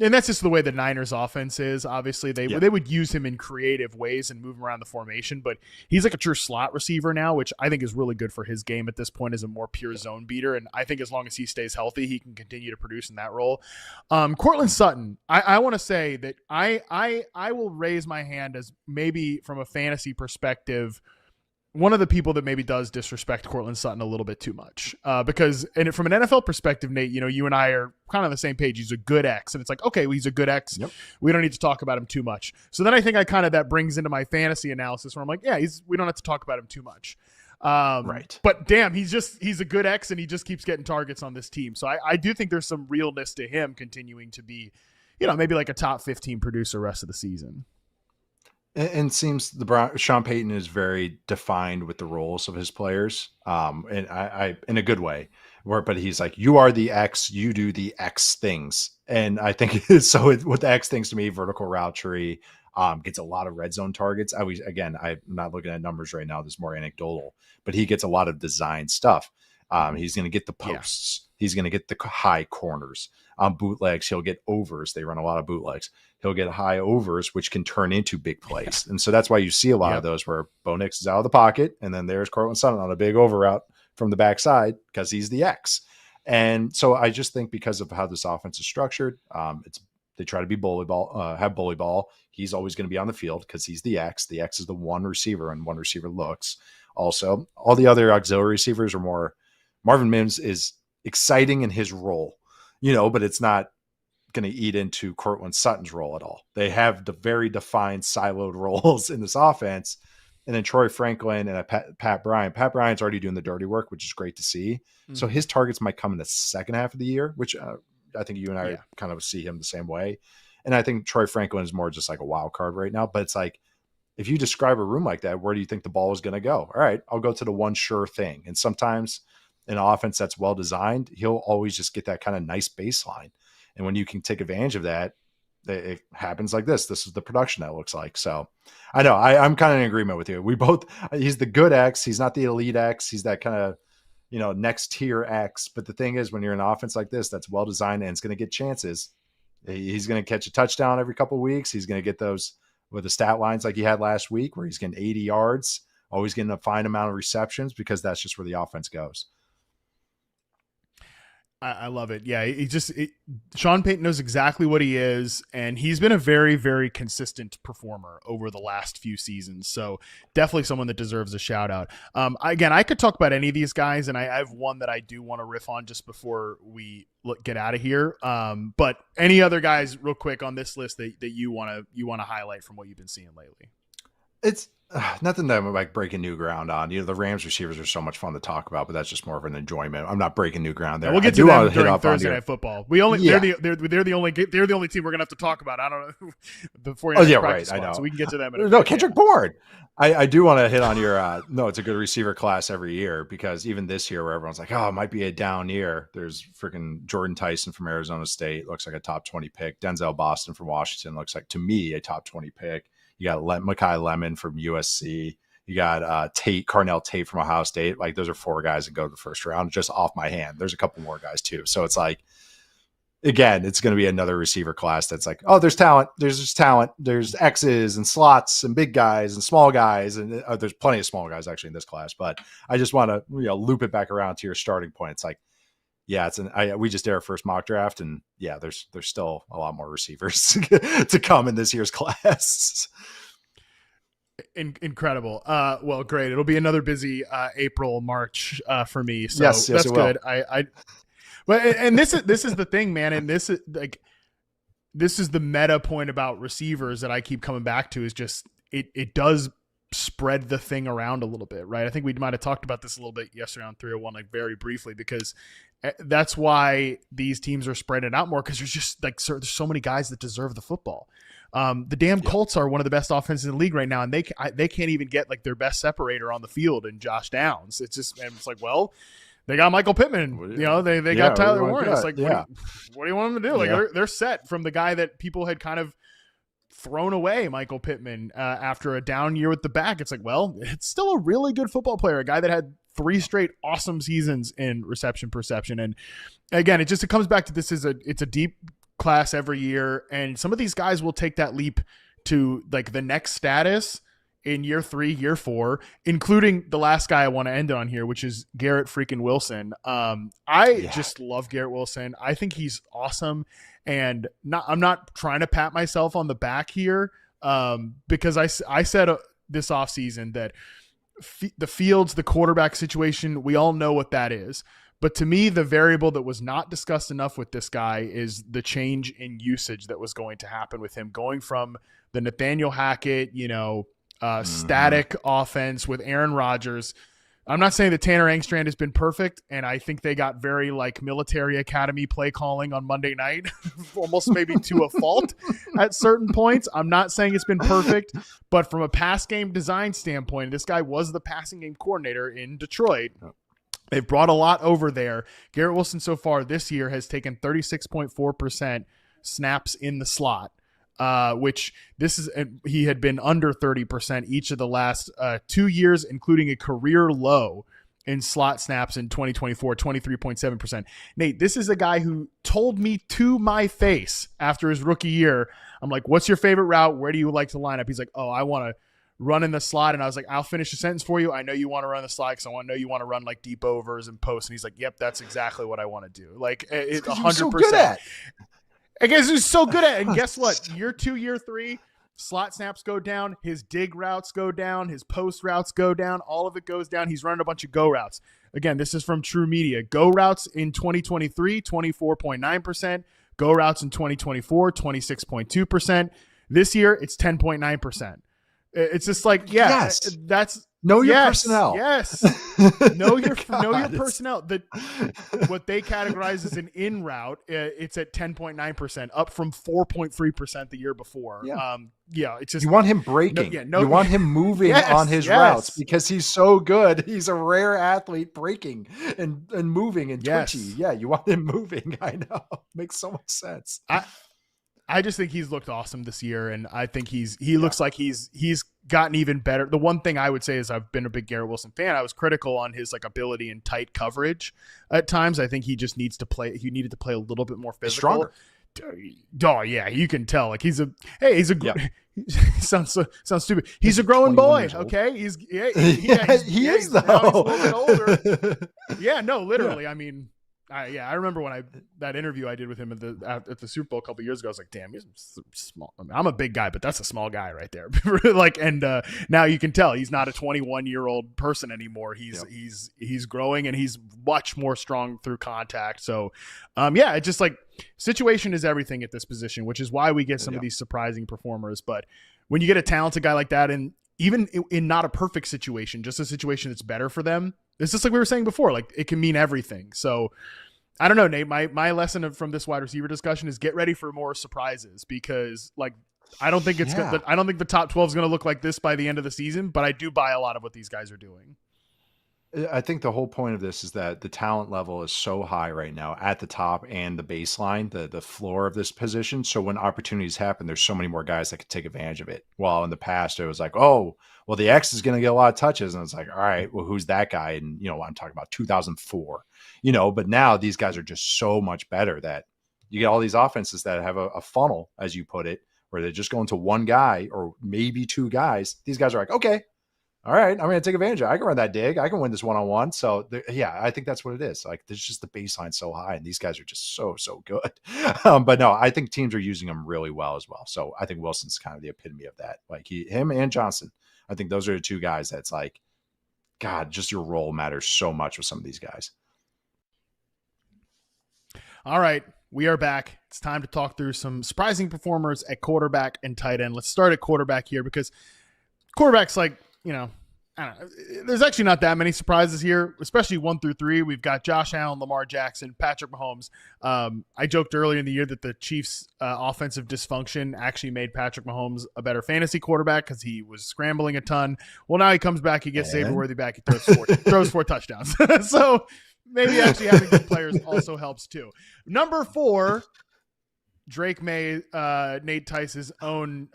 and that's just the way the Niners offense is. Obviously, they would use him in creative ways and move him around the formation, but he's like a true slot receiver now, which I think is really good for his game at this point as a more pure zone beater. And I think as long as he stays healthy, he can continue to produce in that role. Cortland Sutton, I want to say that I will raise my hand as maybe from a fantasy perspective, one of the people that maybe does disrespect Cortland Sutton a little bit too much because, and from an NFL perspective, Nate, you and I are kind of on the same page. He's a good X, and it's like, okay, well, he's a good X. Yep. We don't need to talk about him too much. So then I think that brings into my fantasy analysis where I'm like, yeah, we don't have to talk about him too much. Right. But damn, he's a good X, and he just keeps getting targets on this team. So I do think there's some realness to him continuing to be, maybe like a top 15 producer rest of the season. And seems Sean Payton is very defined with the roles of his players, and I in a good way. But he's like, you are the X, you do the X things, and I think so. With the X things to me, vertical route tree gets a lot of red zone targets. I'm not looking at numbers right now. This is more anecdotal, but he gets a lot of design stuff. He's going to get the posts. Yeah. He's going to get the high corners. On bootlegs, he'll get overs. They run a lot of bootlegs. He'll get high overs, which can turn into big plays. And so that's why you see a lot of those where Bo Nix is out of the pocket, and then there's Cortland Sutton on a big over route from the backside because he's the X. And so I just think because of how this offense is structured, they try to be have bully ball. He's always going to be on the field because he's the X. The X is the one receiver, and one receiver looks. Also, all the other auxiliary receivers are more. Marvin Mims is exciting in his role, but it's not going to eat into Cortland Sutton's role at all. They have the very defined siloed roles in this offense. And then Troy Franklin and Pat Bryant. Pat Bryant's already doing the dirty work, which is great to see. Mm-hmm. So his targets might come in the second half of the year, which I think you and I kind of see him the same way. And I think Troy Franklin is more just like a wild card right now. But it's like, if you describe a room like that, where do you think the ball is going to go? All right, I'll go to the one sure thing. And sometimes an offense that's well designed, he'll always just get that kind of nice baseline. And when you can take advantage of that, it happens like this. This is the production that looks like. So I know I'm kind of in agreement with you. He's the good X. He's not the elite X. He's that kind of, next tier X. But the thing is, when you're in an offense like this, that's well designed and it's going to get chances. He's going to catch a touchdown every couple of weeks. He's going to get those with the stat lines like he had last week, where he's getting 80 yards, always getting a fine amount of receptions, because that's just where the offense goes. I love it. Yeah, Sean Payton knows exactly what he is, and he's been a very, very consistent performer over the last few seasons. So definitely someone that deserves a shout out. Again, I could talk about any of these guys, and I have one that I do want to riff on just before we get out of here. But any other guys, real quick, on this list that you want to highlight from what you've been seeing lately? It's nothing that I'm like breaking new ground on. The Rams receivers are so much fun to talk about, but that's just more of an enjoyment. I'm not breaking new ground there. Yeah, we'll get to them during Thursday Night Football. They're the only team we're gonna have to talk about. I don't know before. Right. I know. So we can get to them. Kendrick Bourne. I do want to hit on your. No, it's a good receiver class every year, because even this year, where everyone's like, oh, it might be a down year. There's freaking Jordan Tyson from Arizona State, looks like a top 20 pick. Denzel Boston from Washington looks like, to me, a top 20 pick. You got Mekhi Lemon from USC. You got Carnell Tate from Ohio State. Like, those are four guys that go to the first round just off my hand. There's a couple more guys too. So it's like, again, it's going to be another receiver class that's like, oh, there's talent. There's just talent. There's X's and slots and big guys and small guys. And there's plenty of small guys actually in this class. But I just want to loop it back around to your starting point. It's like, yeah, we just did our first mock draft, and yeah, there's still a lot more receivers to come in this year's class. Incredible. Well, great. It'll be another busy April, March for me. So yes, that's good. This is the thing, man. And this is the meta point about receivers that I keep coming back to, is just it does spread the thing around a little bit, right? I think we might have talked about this a little bit yesterday on 301, like very briefly, because that's why these teams are spread it out more, because there's just like there's so many guys that deserve the football. The damn Colts are one of the best offenses in the league right now, and they can't even get like their best separator on the field in Josh Downs. It's like, well, they got Michael Pittman, they got Tyler Warren. It's like, what do you want them to do? Like they're set from the guy that people had kind of thrown away, Michael Pittman, after a down year with the back. It's like, well, it's still a really good football player, a guy that had 3 straight awesome seasons in reception perception. And again, it comes back to it's a deep class every year, and some of these guys will take that leap to like the next status in year 3, year 4, including the last guy I want to end on here, which is Garrett freaking Wilson. Just love Garrett Wilson. I think he's awesome, and I'm not trying to pat myself on the back here, because I said this offseason that the Fields, the quarterback situation, we all know what that is. But to me, the variable that was not discussed enough with this guy is the change in usage that was going to happen with him, going from the Nathaniel Hackett, static offense with Aaron Rodgers. I'm not saying that Tanner Engstrand has been perfect, and I think they got very like military academy play calling on Monday night, almost maybe to a fault at certain points. I'm not saying it's been perfect, but from a pass game design standpoint, this guy was the passing game coordinator in Detroit. They've brought a lot over there. Garrett Wilson so far this year has taken 36.4% snaps in the slot, which he had been under 30% each of the last 2 years, including a career low in slot snaps in 2024, 23.7%. Nate, this is a guy who told me to my face after his rookie year, I'm like, what's your favorite route? Where do you like to line up? He's like, I want to run in the slot. And I was like, I'll finish the sentence for you. I know you want to run the slot because I know you want to run like deep overs and posts. And he's like, yep, that's exactly what I want to do. Like, it's 100%. So good at. I guess he's so good at it. And guess what? Year 2, year 3, slot snaps go down. His dig routes go down. His post routes go down. All of it goes down. He's running a bunch of go routes. Again, this is from True Media. Go routes in 2023, 24.9%. Go routes in 2024, 26.2%. This year, it's 10.9%. It's just like, that's know your personnel. Yes. know your personnel. What they categorize as an in route, it's at 10.9%, up from 4.3% the year before. It's just, you want him breaking. You want him moving on his routes because he's so good. He's a rare athlete, breaking and moving and twitchy. Yeah, you want him moving. I know. Makes so much sense. I just think he's looked awesome this year, and I think he looks like he's gotten even better. The one thing I would say is I've been a big Garrett Wilson fan. I was critical on his like ability in tight coverage at times. I think he just needs to play. He needed to play a little bit more physical. Oh yeah, you can tell. Like he's a sounds stupid. He's a growing boy. Okay, he is though. Now he's a little bit older. Yeah, no, literally. I mean. I remember when that interview I did with him at the Super Bowl a couple years ago. I was like, damn, he's small. I mean, I'm a big guy, but that's a small guy right there. Now you can tell he's not a 21-year-old person anymore. He's growing, and he's much more strong through contact. So, it's just like situation is everything at this position, which is why we get some of these surprising performers. But when you get a talented guy like that, and even in not a perfect situation, just a situation that's better for them, it's just like we were saying before, like it can mean everything. So I don't know, Nate, my lesson from this wide receiver discussion is get ready for more surprises, because like, I don't think I don't think the top 12 is going to look like this by the end of the season, but I do buy a lot of what these guys are doing. I think the whole point of this is that the talent level is so high right now at the top and the baseline, the floor of this position. So when opportunities happen, there's so many more guys that could take advantage of it. While in the past, it was like, oh, well, the X is going to get a lot of touches. And it's like, all right, well, who's that guy? And, I'm talking about 2004, but now these guys are just so much better that you get all these offenses that have a funnel, as you put it, where they're just going to one guy or maybe 2 guys. These guys are like, okay, all right, I'm going to take advantage of it. I can run that dig. I can win this one-on-one. So, I think that's what it is. Like, there's just the baseline so high, and these guys are just so, so good. But no, I think teams are using them really well as well. So I think Wilson's kind of the epitome of that. Like, him and Johnson, I think those are the 2 guys that's like, God, just your role matters so much with some of these guys. All right, we are back. It's time to talk through some surprising performers at quarterback and tight end. Let's start at quarterback here, because quarterback's like you know, I don't know. There's actually not that many surprises here, especially 1 through 3. We've got Josh Allen, Lamar Jackson, Patrick Mahomes. I joked earlier in the year that the Chiefs' offensive dysfunction actually made Patrick Mahomes a better fantasy quarterback because he was scrambling a ton. Well, now he comes back, he gets Saberworthy back, he throws 4 touchdowns. So maybe actually having good players also helps too. Number 4, Drake May, Nate Tice's own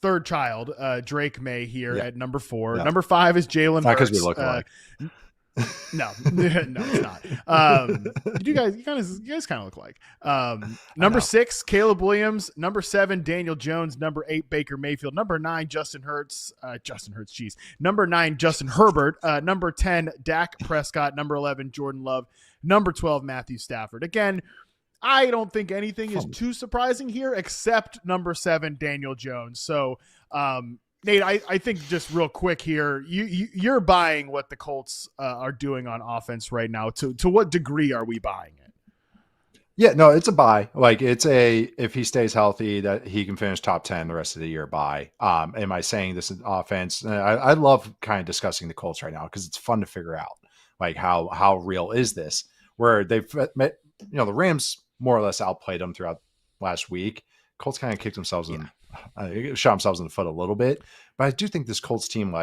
third child, Drake May here at number 4. Yeah. Number 5 is Jalen Hurts. Not because we look alike. No, it's not. You guys kind of look like. Number 6, Caleb Williams. Number 7, Daniel Jones. Number 8, Baker Mayfield. Number 9, Justin Herbert. Number 9, Justin Herbert. Number 10, Dak Prescott. Number 11, Jordan Love. Number 12, Matthew Stafford. Again, I don't think anything is too surprising here except number 7, Daniel Jones. So, Nate, I think just real quick here, you're buying what the Colts are doing on offense right now. To what degree are we buying it? Yeah, no, it's a buy. Like if he stays healthy, that he can finish top 10 the rest of the year, buy. Am I saying this is offense? I love kind of discussing the Colts right now because it's fun to figure out like how real is this? Where they've met, the Rams more or less outplayed them throughout last week. Colts kind of kicked themselves shot themselves in the foot a little bit, but I do think this Colts team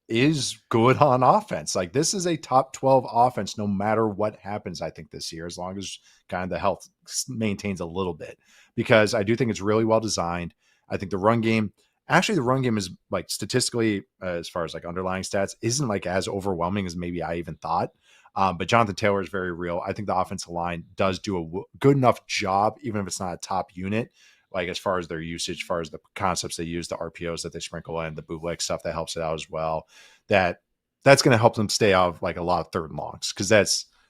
is good on offense. Like this is a top 12 offense, no matter what happens. I think this year, as long as kind of the health maintains a little bit, because I do think it's really well designed. I think the run game is like statistically, as far as like underlying stats, isn't like as overwhelming as maybe I even thought. But Jonathan Taylor is very real. I think the offensive line does do a good enough job, even if it's not a top unit, like as far as their usage, as far as the concepts they use, the RPOs that they sprinkle in, the bootleg stuff that helps it out as well. That's going to help them stay out of like a lot of third and longs, because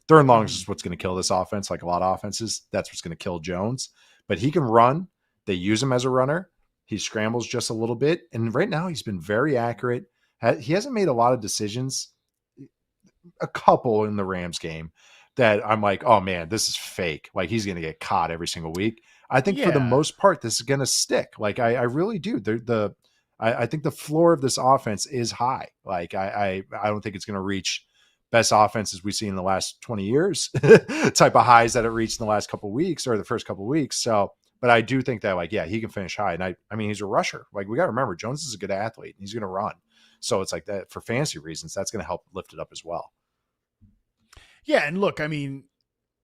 third and longs is what's going to kill this offense. Like a lot of offenses, that's what's going to kill Jones. But he can run. They use him as a runner. He scrambles just a little bit. And right now he's been very accurate. He hasn't made a lot of decisions, a couple in the Rams game that I'm like, oh man, this is fake. Like he's going to get caught every single week. I think for the most part, this is going to stick. Like I really do. I think the floor of this offense is high. Like I don't think it's going to reach best offenses we've seen in the last 20 years type of highs that it reached in the last couple of weeks or the first couple of weeks. So, but I do think that he can finish high. And I mean, he's a rusher. Like we got to remember, Jones is a good athlete and he's going to run. So it's like that for fantasy reasons, that's going to help lift it up as well. Yeah. And look, I mean,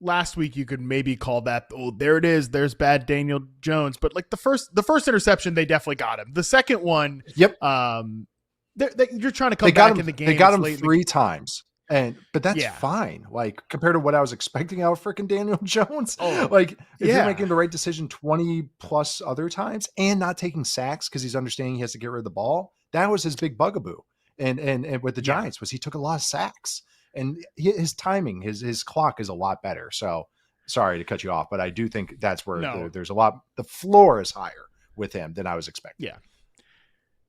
last week you could maybe call that, oh, there it is. There's bad Daniel Jones. But like the first interception, they definitely got him. The second one, yep. You're trying to come back in the game. They got him 3 times. But that's fine. Like compared to what I was expecting out of freaking Daniel Jones. If you're making the right decision 20 plus other times and not taking sacks because he's understanding he has to get rid of the ball, that was his big bugaboo. And with the Giants was he took a lot of sacks. And his timing, his clock is a lot better. So sorry to cut you off, but I do think that's where there's a lot. The floor is higher with him than I was expecting. Yeah.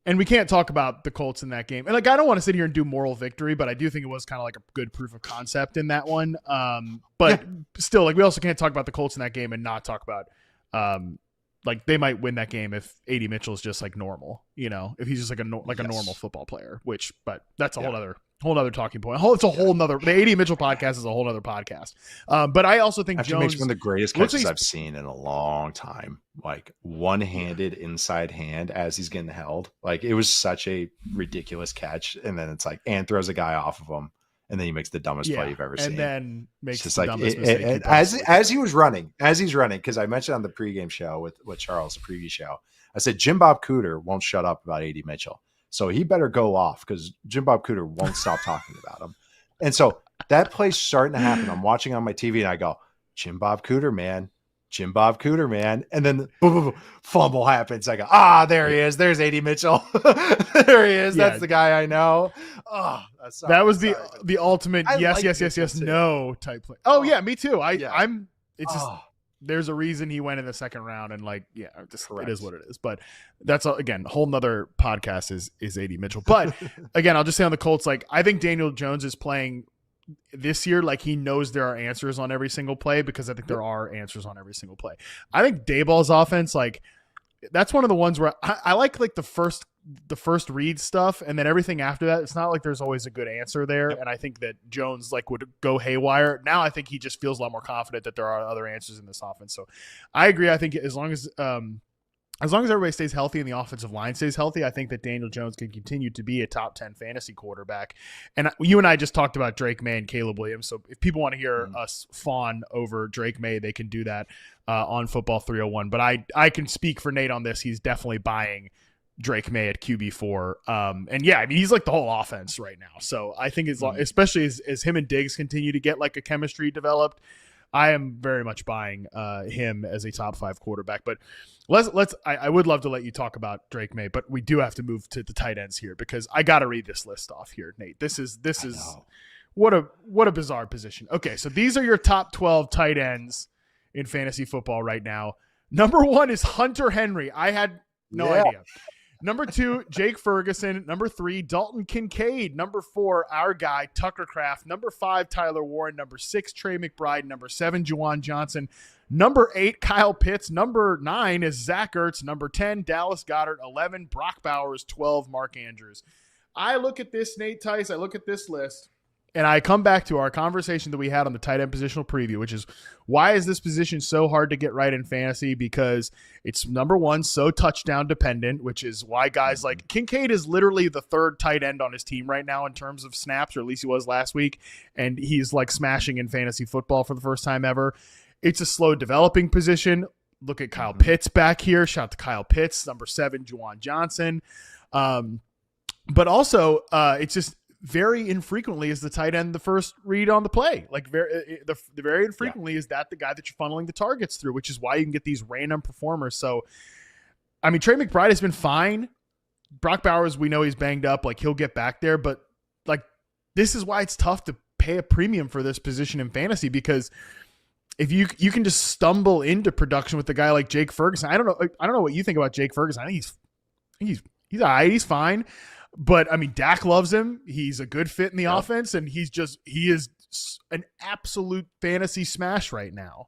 And we can't talk about the Colts in that game. And like, I don't want to sit here and do moral victory, but I do think it was kind of like a good proof of concept in that one. Still, like we also can't talk about the Colts in that game and not talk about, like they might win that game if AD Mitchell is just like normal, if he's just like a normal football player, but that's a whole other talking point. It's a whole nother, the AD Mitchell podcast is a whole other podcast. But I also think Jones makes one of the greatest catches I've seen in a long time. Like one-handed inside hand as he's getting held. Like it was such a ridiculous catch. And then it's like, and throws a guy off of him. And then he makes the dumbest play you've ever seen. And then makes the dumbest mistake. As he's running, because I mentioned on the pregame show with Charles, the preview show, I said, Jim Bob Cooter won't shut up about AD Mitchell. So he better go off because Jim Bob Cooter won't stop talking about him. And so that play's starting to happen. I'm watching on my TV and I go, Jim Bob Cooter, man. And then boom, boom, boom, fumble happens. I go, there he is. There's AD Mitchell. There he is. That's the guy I know. Oh, that was the ultimate yes, no type play. Oh yeah, me too. There's a reason he went in the second round and it is what it is. But that's again, whole nother podcast is AD Mitchell. But again, I'll just say on the Colts, I think Daniel Jones is playing this year like he knows there are answers on every single play because I think there are answers on every single play. I think Dayball's offense, that's one of the ones where I like the first the first read stuff, and then everything after that, it's not like there's always a good answer there. Yep. And I think that Jones like would go haywire. Now I think he just feels a lot more confident that there are other answers in this offense. So I agree. I think as long as everybody stays healthy and the offensive line stays healthy, I think that Daniel Jones can continue to be a top 10 fantasy quarterback. And you and I just talked about Drake May and Caleb Williams. So if people want to hear us fawn over Drake May, they can do that on Football 301. But I can speak for Nate on this. He's definitely buying Drake May at QB4. And yeah, I mean, he's like the whole offense right now. So I think especially as him and Diggs continue to get like a chemistry developed, I am very much buying him as a top 5 quarterback. But I would love to let you talk about Drake May, but we do have to move to the tight ends here because I got to read this list off here, Nate. This is what a bizarre position. Okay, so these are your top 12 tight ends in fantasy football right now. Number 1 is Hunter Henry. I had no idea. Number 2, Jake Ferguson. Number 3, Dalton Kincaid. Number 4, our guy, Tucker Kraft. Number 5, Tyler Warren. Number 6, Trey McBride. Number 7, Juwan Johnson. Number 8, Kyle Pitts. Number 9 is Zach Ertz. Number 10, Dallas Goedert. 11, Brock Bowers. 12, Mark Andrews. I look at this, Nate Tice. I look at this list, and I come back to our conversation that we had on the tight end positional preview, which is why is this position so hard to get right in fantasy? Because it's, number 1, so touchdown dependent, which is why guys like Kincaid is literally the 3rd tight end on his team right now in terms of snaps, or at least he was last week, and he's like smashing in fantasy football for the first time ever. It's a slow developing position. Look at Kyle Pitts back here. Shout out to Kyle Pitts. Number 7, Juwan Johnson. But also, it's just, very infrequently is the tight end the first read on the play. Like very infrequently is that the guy that you're funneling the targets through, which is why you can get these random performers. So, I mean, Trey McBride has been fine. Brock Bowers, we know he's banged up. Like, he'll get back there. But, like, this is why it's tough to pay a premium for this position in fantasy, because if you can just stumble into production with a guy like Jake Ferguson. I don't know what you think about Jake Ferguson. I think he's all right. He's fine. But I mean, Dak loves him. He's a good fit in the offense, and he is an absolute fantasy smash right now.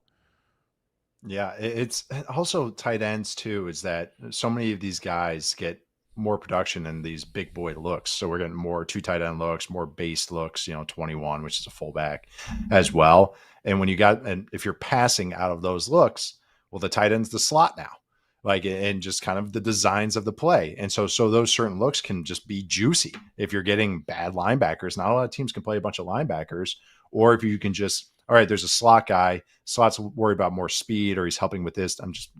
Yeah, it's also tight ends too, is that so many of these guys get more production in these big boy looks. So we're getting more 2 tight end looks, more base looks, 21, which is a fullback as well. And if you're passing out of those looks, well, the tight end's the slot now. Like, and just kind of the designs of the play. And so those certain looks can just be juicy. If you're getting bad linebackers, not a lot of teams can play a bunch of linebackers, or if you can just, all right, there's a slot guy, slot's worried about more speed, or he's helping with this. I'm just,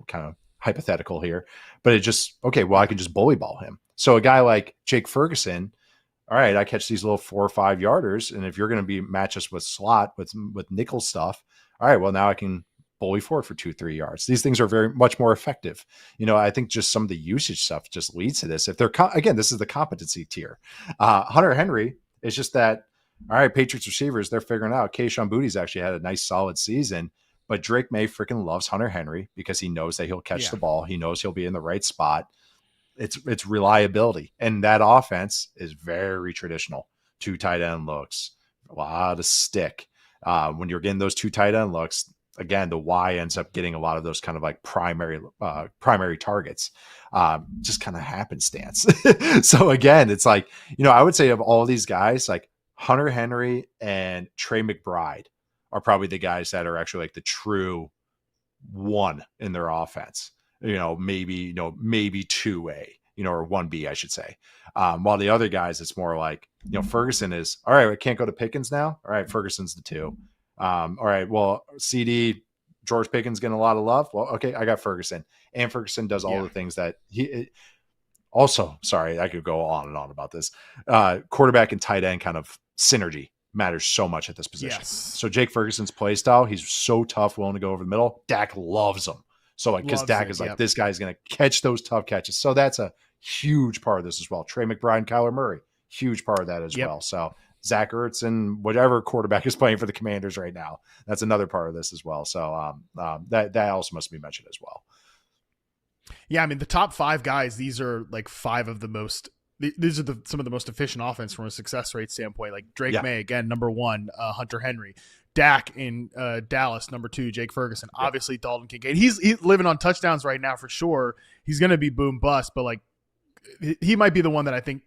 kind of hypothetical here, but it just, okay, well, I can just bully ball him. So a guy like Jake Ferguson, all right, I catch these little 4 or 5 yarders. And if you're going to match us with slot, with nickel stuff, all right, well, now I can bully forward for 2-3 yards. These things are very much more effective. I think just some of the usage stuff just leads to this. If they're again, this is the competency tier. Hunter Henry is just that. All right, Patriots receivers, they're figuring out. Kayshon Boutte's actually had a nice solid season, but Drake May freaking loves Hunter Henry because he knows that he'll catch the ball. He knows he'll be in the right spot. It's reliability, and that offense is very traditional. 2 tight end looks, a lot of stick. When you're getting those 2 tight end looks, again, the Y ends up getting a lot of those kind of like primary targets, just kind of happenstance. So again, it's like, I would say of all these guys, like Hunter Henry and Trey McBride are probably the guys that are actually like the true 1 in their offense. Maybe 2A, or 1B, I should say. While the other guys, it's more like, Ferguson is, all right, I can't go to Pickens now. All right, Ferguson's the 2. All right, well, CD, George Pickens getting a lot of love. Well, okay, I got Ferguson. And Ferguson does all the things that also, sorry, I could go on and on about this. Quarterback and tight end kind of synergy matters so much at this position. Yes. So Jake Ferguson's play style, he's so tough, willing to go over the middle. Dak loves him. So like, because Dak is like, this guy's going to catch those tough catches. So that's a huge part of this as well. Trey McBride and Kyler Murray, huge part of that as well. So Zach Ertz and whatever quarterback is playing for the Commanders right now, that's another part of this as well. So that also must be mentioned as well. Yeah, I mean, the top 5 guys, these are like 5 of the most. These are some of the most efficient offense from a success rate standpoint. Like Drake May, again, number 1, Hunter Henry. Dak in Dallas, number 2, Jake Ferguson. Obviously, Dalton Kincaid. He's living on touchdowns right now for sure. He's going to be boom bust, but like he might be the one that I think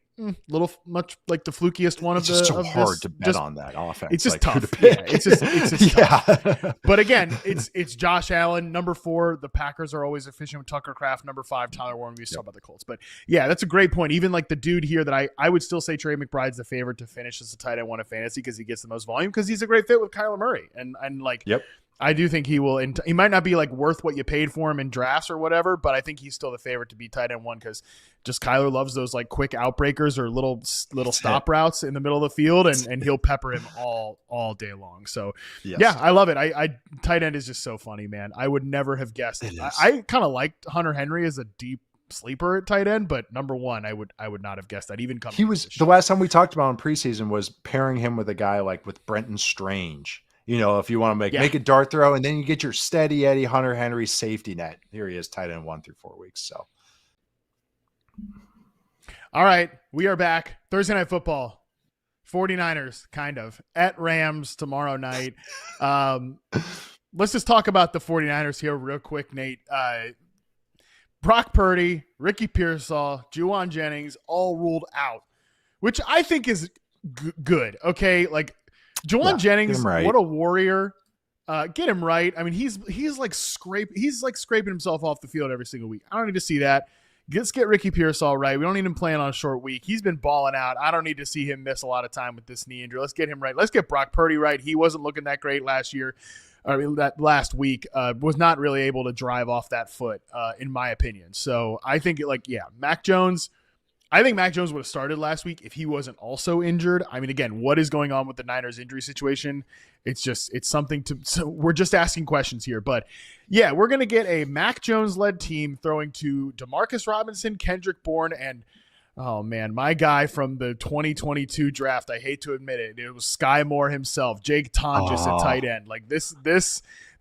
little much like the flukiest one it's of just the so of hard this. to bet Just, on that offense. it's just like, tough. Yeah, it's just tough. yeah. But again, it's Josh Allen, number 4. The Packers are always efficient with Tucker Kraft, number 5. Tyler Warren. We talk about the Colts, but yeah, that's a great point. Even like the dude here that I would still say Trey McBride's the favorite to finish as a tight end one of fantasy because he gets the most volume because he's a great fit with Kyler Murray and like Yep. I do think he will. And he might not be like worth what you paid for him in drafts or whatever, but I think he's still the favorite to be tight end 1 because just Kyler loves those like quick outbreakers or little stop routes in the middle of the field, and he'll pepper him all day long. So yeah, I love it. I tight end is just so funny, man. I would never have guessed. I kind of liked Hunter Henry as a deep sleeper at tight end, but number 1, I would not have guessed that even coming. He was the last time we talked about in preseason was pairing him with a guy like with Brenton Strange. You know, if you want to make a dart throw and then you get your steady Eddie Hunter Henry safety net. Here he is, tight end 1 through 4 weeks. So, all right, we are back. Thursday Night Football. 49ers, kind of, at Rams tomorrow night. Let's just talk about the 49ers here real quick, Nate. Brock Purdy, Ricky Pearsall, Juwan Jennings all ruled out, which I think is good. Okay, like Juwan Jennings, right. What a warrior. Get him right. I mean, he's like scraping himself off the field every single week. I don't need to see that. Let's get Ricky Pearsall right. We don't need him playing on a short week. He's been balling out. I don't need to see him miss a lot of time with this knee injury. Let's get him right. Let's get Brock Purdy right. He wasn't looking that great last year. That last week was not really able to drive off that foot, in my opinion. So I think Mac Jones. I think Mac Jones would have started last week if he wasn't also injured. I mean, again, what is going on with the Niners injury situation? It's something so we're just asking questions here. But yeah, we're going to get a Mac Jones led team throwing to Demarcus Robinson, Kendrick Bourne, and oh man, my guy from the 2022 draft. I hate to admit it. It was Sky Moore himself, Jake Tonjes at tight end. Like this,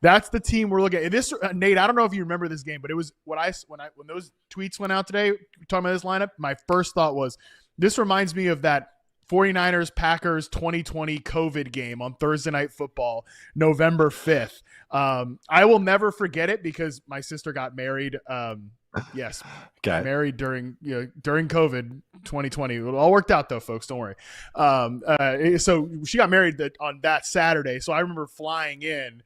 that's the team we're looking at. This, Nate, I don't know if you remember this game, but it was when those tweets went out today, talking about this lineup, my first thought was, this reminds me of that 49ers Packers 2020 COVID game on Thursday Night Football, November 5th. I will never forget it because my sister got married. Yes. Okay. Married during COVID 2020. It all worked out though, folks. Don't worry. So she got married on that Saturday. So I remember flying in,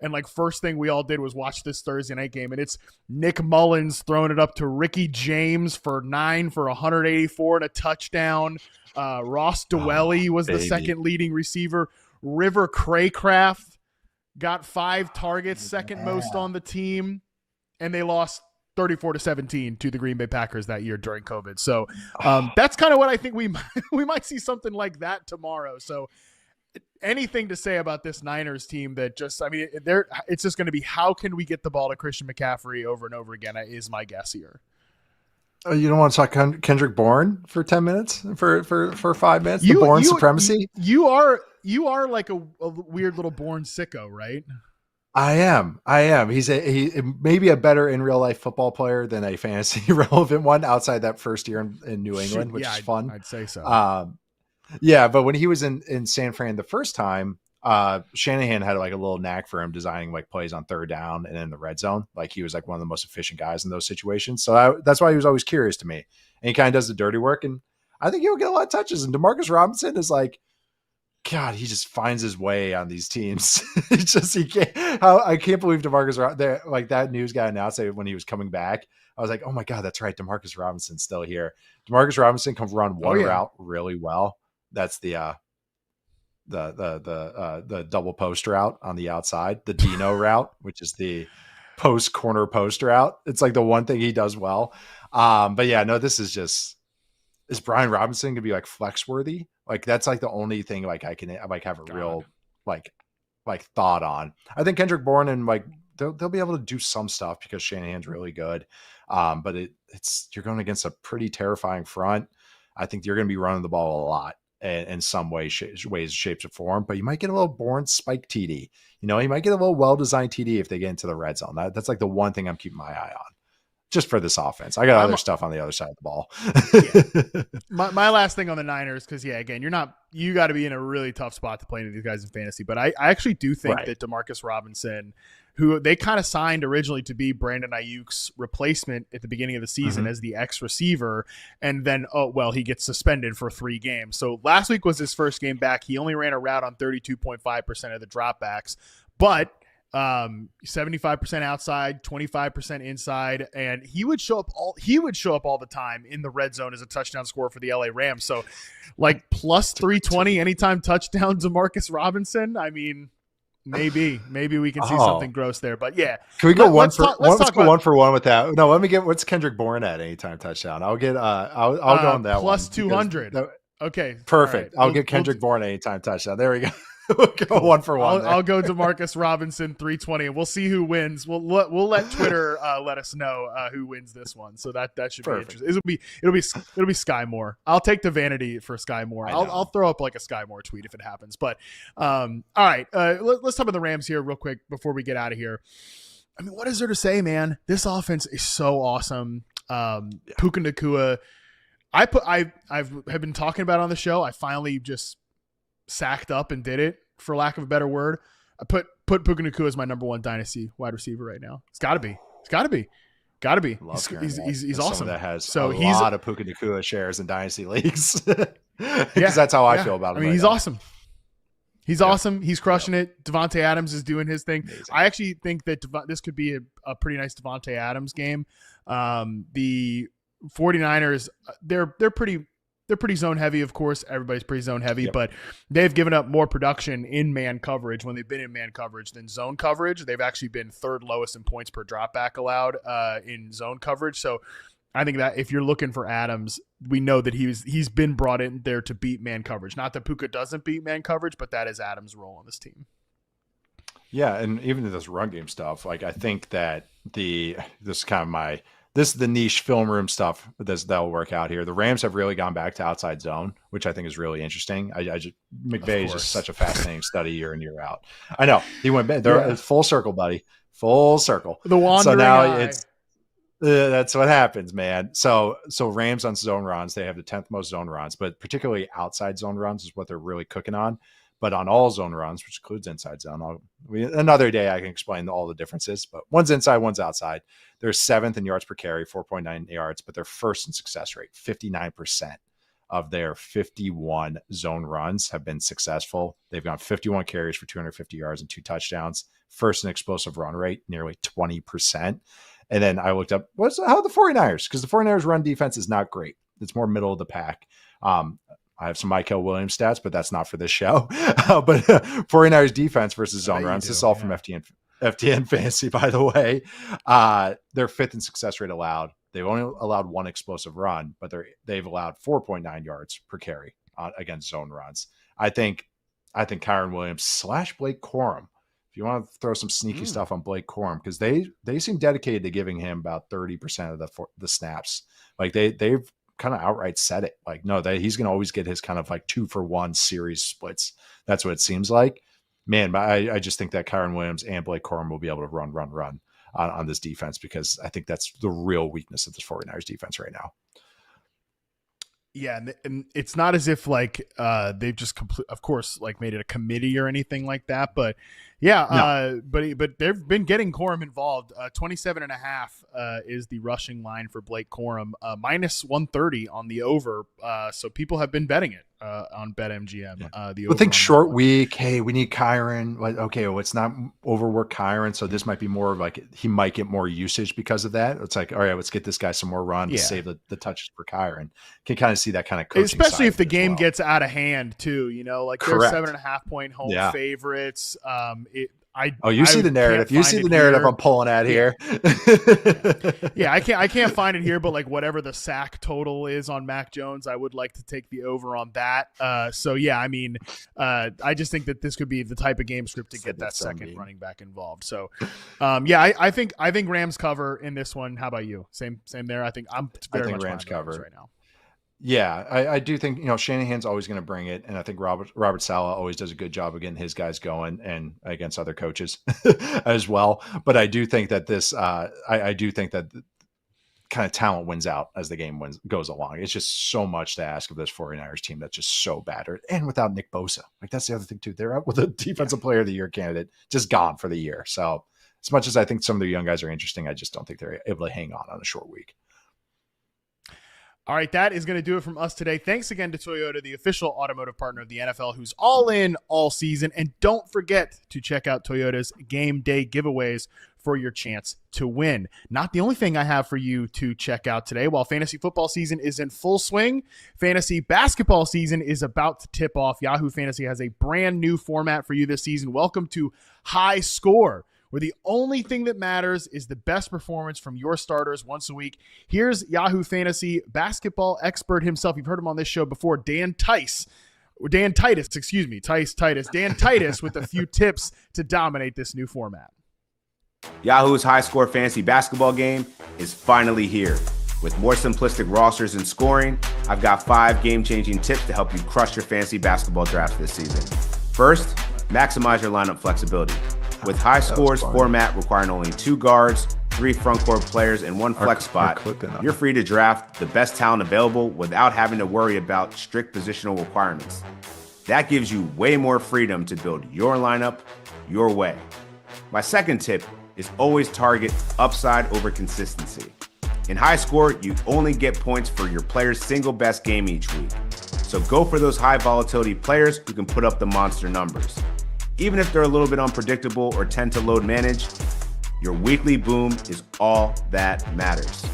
and like first thing we all did was watch this Thursday night game, and it's Nick Mullins throwing it up to Ricky James for 9 for 184 and a touchdown. Ross Dwelly was the second leading receiver. River Craycraft got 5 targets, second most on the team, and they lost 34-17 to the Green Bay Packers that year during COVID. So that's kind of what I think we might see something like that tomorrow. So anything to say about this Niners team that it's just going to be, how can we get the ball to Christian McCaffrey over and over again is my guess here. You don't want to talk Kendrick Bourne for 10 minutes for 5 minutes? The Bourne supremacy? You are like a weird little Bourne sicko, right? I am. He may be a better in real life football player than a fantasy relevant one outside that first year in New England, which is fun. I'd say so. Yeah, but when he was in San Fran the first time, Shanahan had like a little knack for him designing like plays on third down and in the red zone. Like he was like one of the most efficient guys in those situations. So that's why he was always curious to me. And he kind of does the dirty work, and I think he'll get a lot of touches. And Demarcus Robinson is like, God, he just finds his way on these teams. I can't believe Demarcus, like that news guy announced it when he was coming back. I was like, oh my God, that's right. Demarcus Robinson's still here. Demarcus Robinson can run one route really well. That's the double post route on the outside, the Dino route, which is the corner post route. It's like the one thing he does well. But yeah, no, is Brian Robinson gonna be like flex worthy? Like that's like the only thing like I can like have a real like thought on. I think Kendrick Bourne and like they'll be able to do some stuff because Shanahan's really good. But it's you're going against a pretty terrifying front. I think you're going to be running the ball a lot in some ways, shapes, or form. But you might get a little Bourne spike TD. You know, you might get a little well-designed TD if they get into the red zone. That's like the one thing I'm keeping my eye on. Just for this offense. I got other stuff on the other side of the ball. My last thing on the Niners, because again, you got to be in a really tough spot to play into these guys in fantasy. But I actually do think that Demarcus Robinson who they kind of signed originally to be Brandon Ayuk's replacement at the beginning of the season as the X receiver. And then, he gets suspended for 3 games. So last week was his first game back. He only ran a route on 32.5% of the dropbacks, but 75% outside, 25% inside, and he would show up all the time in the red zone as a touchdown scorer for the LA Rams. So like plus 320 anytime touchdown to Marcus Robinson. I mean, maybe we can see something gross there, but yeah. Can we go let's go 1-for-1 with that? No, let me get what's Kendrick Bourne at anytime touchdown. I'll get I'll go on that plus 200. Okay, perfect. Right. I'll get Kendrick Bourne anytime touchdown. There we go. We'll go 1-for-1. I'll go to Marcus Robinson 320, and we'll see who wins. We'll let Twitter let us know who wins this one. So that should be interesting. It'll be Sky Moore. I'll take the vanity for Sky Moore. I'll throw up like a Sky Moore tweet if it happens. But all right, let's talk about the Rams here real quick before we get out of here. I mean, what is there to say, man? This offense is so awesome. Puka Nacua. I've been talking about it on the show. I finally just sacked up and did it, for lack of a better word. I put Puka Nacua as my number 1 dynasty wide receiver right now. It's got to be. He's awesome. That has a lot of Puka Nacua shares in dynasty leagues. Because that's how I feel about him. I mean, he's awesome. He's awesome. He's crushing it. Devontae Adams is doing his thing. Amazing. I actually think that this could be a pretty nice Devontae Adams game. The 49ers, they're pretty zone heavy, of course. Everybody's pretty zone heavy, but they've given up more production in man coverage when they've been in man coverage than zone coverage. They've actually been 3rd lowest in points per dropback allowed in zone coverage. So I think that if you're looking for Adams, we know that he's been brought in there to beat man coverage. Not that Puka doesn't beat man coverage, but that is Adams' role on this team. Yeah, and even in this run game stuff, like I think that this is the niche film room stuff that'll work out here. The Rams have really gone back to outside zone, which I think is really interesting. McVay is just such a fascinating study year in, year out. I know he went back. They're full circle, buddy. Full circle. The wandering eye. That's what happens, man. So Rams on zone runs, they have the 10th most zone runs, but particularly outside zone runs is what they're really cooking on. But on all zone runs, which includes inside zone, another day I can explain all the differences. But one's inside, one's outside. They're 7th in yards per carry, 4.9 yards, but they're 1st in success rate. 59% of their 51 zone runs have been successful. They've gone 51 carries for 250 yards and 2 touchdowns. 1st in explosive run rate, nearly 20%. And then I looked up how the 49ers, because the 49ers run defense is not great. It's more middle of the pack. I have some Michael Williams stats, but that's not for this show. But 49ers defense versus zone runs. This is all from FTN Fantasy, by the way. They're 5th in success rate allowed. They've only allowed 1 explosive run, but they've allowed 4.9 yards per carry against zone runs. I think Kyron Williams / Blake Corum. If you want to throw some sneaky stuff on Blake Corum, because they seem dedicated to giving him about 30% of the snaps. Like they've kind of outright said it. Like, no, he's going to always get his kind of like 2-for-1 series splits. That's what it seems like. Man, but I just think that Kyron Williams and Blake Corum will be able to run on this defense, because I think that's the real weakness of this 49ers defense right now. Yeah, and it's not as if like they've just of course, like made it a committee or anything like that, but but they've been getting Corum involved. 27.5 is the rushing line for Blake Corum, minus 130 on the over. So people have been betting it on BetMGM. The over. I think short week. Hey, we need Kyron. Like, okay, well, let's not overwork Kyron. So this might be more like he might get more usage because of that. It's like, all right, let's get this guy some more run to save the touches for Kyron. Can kind of see that kind of coaching, especially if the game gets out of hand too. You know, like they're 7.5 point home favorites. You see the narrative. You see the narrative I'm pulling at here. Yeah, I can't find it here, but like whatever the sack total is on Mac Jones, I would like to take the over on that. So yeah, I mean, I just think that this could be the type of game script to get that second running back involved. So, I think Rams cover in this one. How about you? Same there. I think very much Rams cover right now. Yeah, I do think, Shanahan's always going to bring it. And I think Robert Saleh always does a good job of getting his guys going and against other coaches as well. But I do think that I do think that kind of talent wins out as the game goes along. It's just so much to ask of this 49ers team that's just so battered. And without Nick Bosa, like that's the other thing too. They're out with a defensive player of the year candidate, just gone for the year. So as much as I think some of the young guys are interesting, I just don't think they're able to hang on a short week. All right, that is going to do it from us today. Thanks again to Toyota, the official automotive partner of the NFL, who's all in all season. And don't forget to check out Toyota's game day giveaways for your chance to win. Not the only thing I have for you to check out today. While fantasy football season is in full swing, fantasy basketball season is about to tip off. Yahoo Fantasy has a brand new format for you this season. Welcome to High Score, where the only thing that matters is the best performance from your starters once a week. Here's Yahoo Fantasy basketball expert himself. You've heard him on this show before, Dan Tice with a few tips to dominate this new format. Yahoo's High Score Fantasy Basketball game is finally here. With more simplistic rosters and scoring, I've got 5 game-changing tips to help you crush your fantasy basketball drafts this season. First, maximize your lineup flexibility. With High Score's format requiring only 2 guards, 3 front court players, and 1 flex spot, you're free to draft the best talent available without having to worry about strict positional requirements. That gives you way more freedom to build your lineup your way. My second tip is always target upside over consistency. In High Score, you only get points for your player's single best game each week. So go for those high volatility players who can put up the monster numbers. Even if they're a little bit unpredictable or tend to load manage, your weekly boom is all that matters.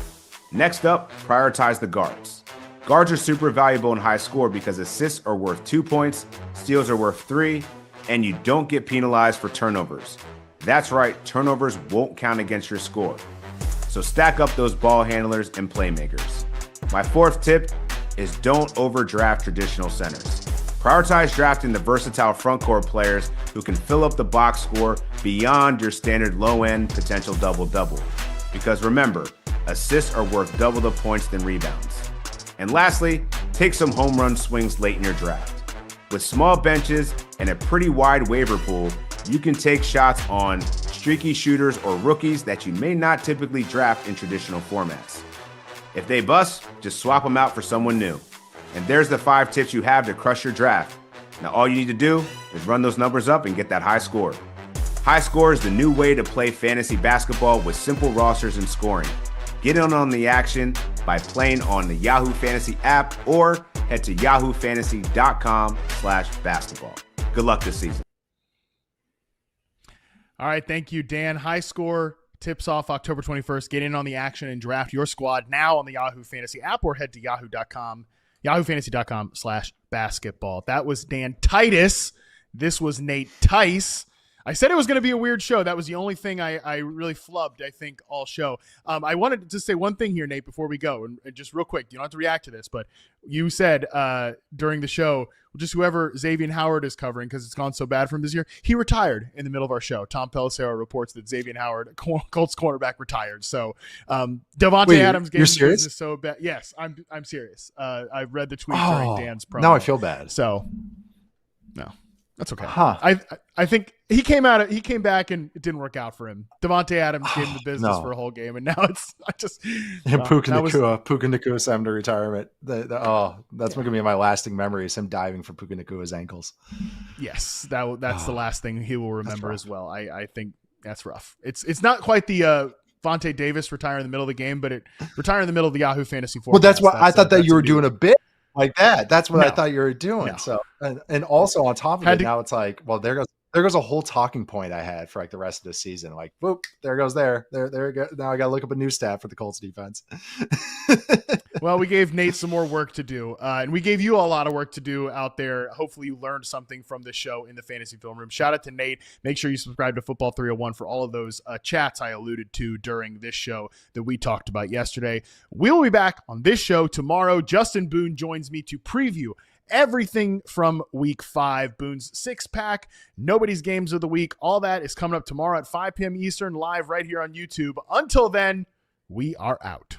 Next up, prioritize the guards. Guards are super valuable in High Score because assists are worth 2 points, steals are worth 3, and you don't get penalized for turnovers. That's right, turnovers won't count against your score. So stack up those ball handlers and playmakers. My fourth tip is don't overdraft traditional centers. Prioritize drafting the versatile front court players who can fill up the box score beyond your standard low-end potential double-double. Because remember, assists are worth double the points than rebounds. And lastly, take some home run swings late in your draft. With small benches and a pretty wide waiver pool, you can take shots on streaky shooters or rookies that you may not typically draft in traditional formats. If they bust, just swap them out for someone new. And there's the 5 tips you have to crush your draft. Now all you need to do is run those numbers up and get that high score. High Score is the new way to play fantasy basketball with simple rosters and scoring. Get in on the action by playing on the Yahoo Fantasy app or head to yahoofantasy.com/basketball. Good luck this season. All right, thank you, Dan. High Score tips off October 21st. Get in on the action and draft your squad now on the Yahoo Fantasy app or head to yahoofantasy.com/basketball. That was Dan Titus. This was Nate Tice. I said it was going to be a weird show. That was the only thing I really flubbed, I think, all show. I wanted to say one thing here, Nate, before we go, and just real quick. You don't have to react to this, but you said during the show, just whoever Xavier Howard is covering, because it's gone so bad for him this year, he retired in the middle of our show. Tom Pelissero reports that Xavier Howard, Colts cornerback, retired. So Devontae Adams game is so bad. Yes, I'm serious. I read the tweet during Dan's promo. Now I feel bad. So, no. That's okay. Huh. I think he came back and it didn't work out for him. Devontae Adams gave him the business for a whole game, and now Puka Nacua sent him to retirement. That's going to be my lasting memory is him diving for Puka Nacua's ankles. Yes, that's the last thing he will remember as well. I think that's rough. It's not quite the Vontae Davis retire in the middle of the game, but it retire in the middle of the Yahoo Fantasy Forecast. Well, that's what I thought that you were doing a bit like that. That's what I thought you were doing. No. So, and also on top of it, now it's like, well, there goes a whole talking point I had for like the rest of the season. Like, whoop, there goes there we go. Now I got to look up a new stat for the Colts defense. Well, we gave Nate some more work to do, and we gave you a lot of work to do out there. Hopefully you learned something from this show in the Fantasy Film Room. Shout out to Nate. Make sure you subscribe to Football 301 for all of those chats I alluded to during this show that we talked about yesterday. We'll be back on this show tomorrow. Justin Boone joins me to preview everything from week 5, Boone's 6-pack, nobody's games of the week. All that is coming up tomorrow at 5 p.m. Eastern, live right here on YouTube. Until then, we are out.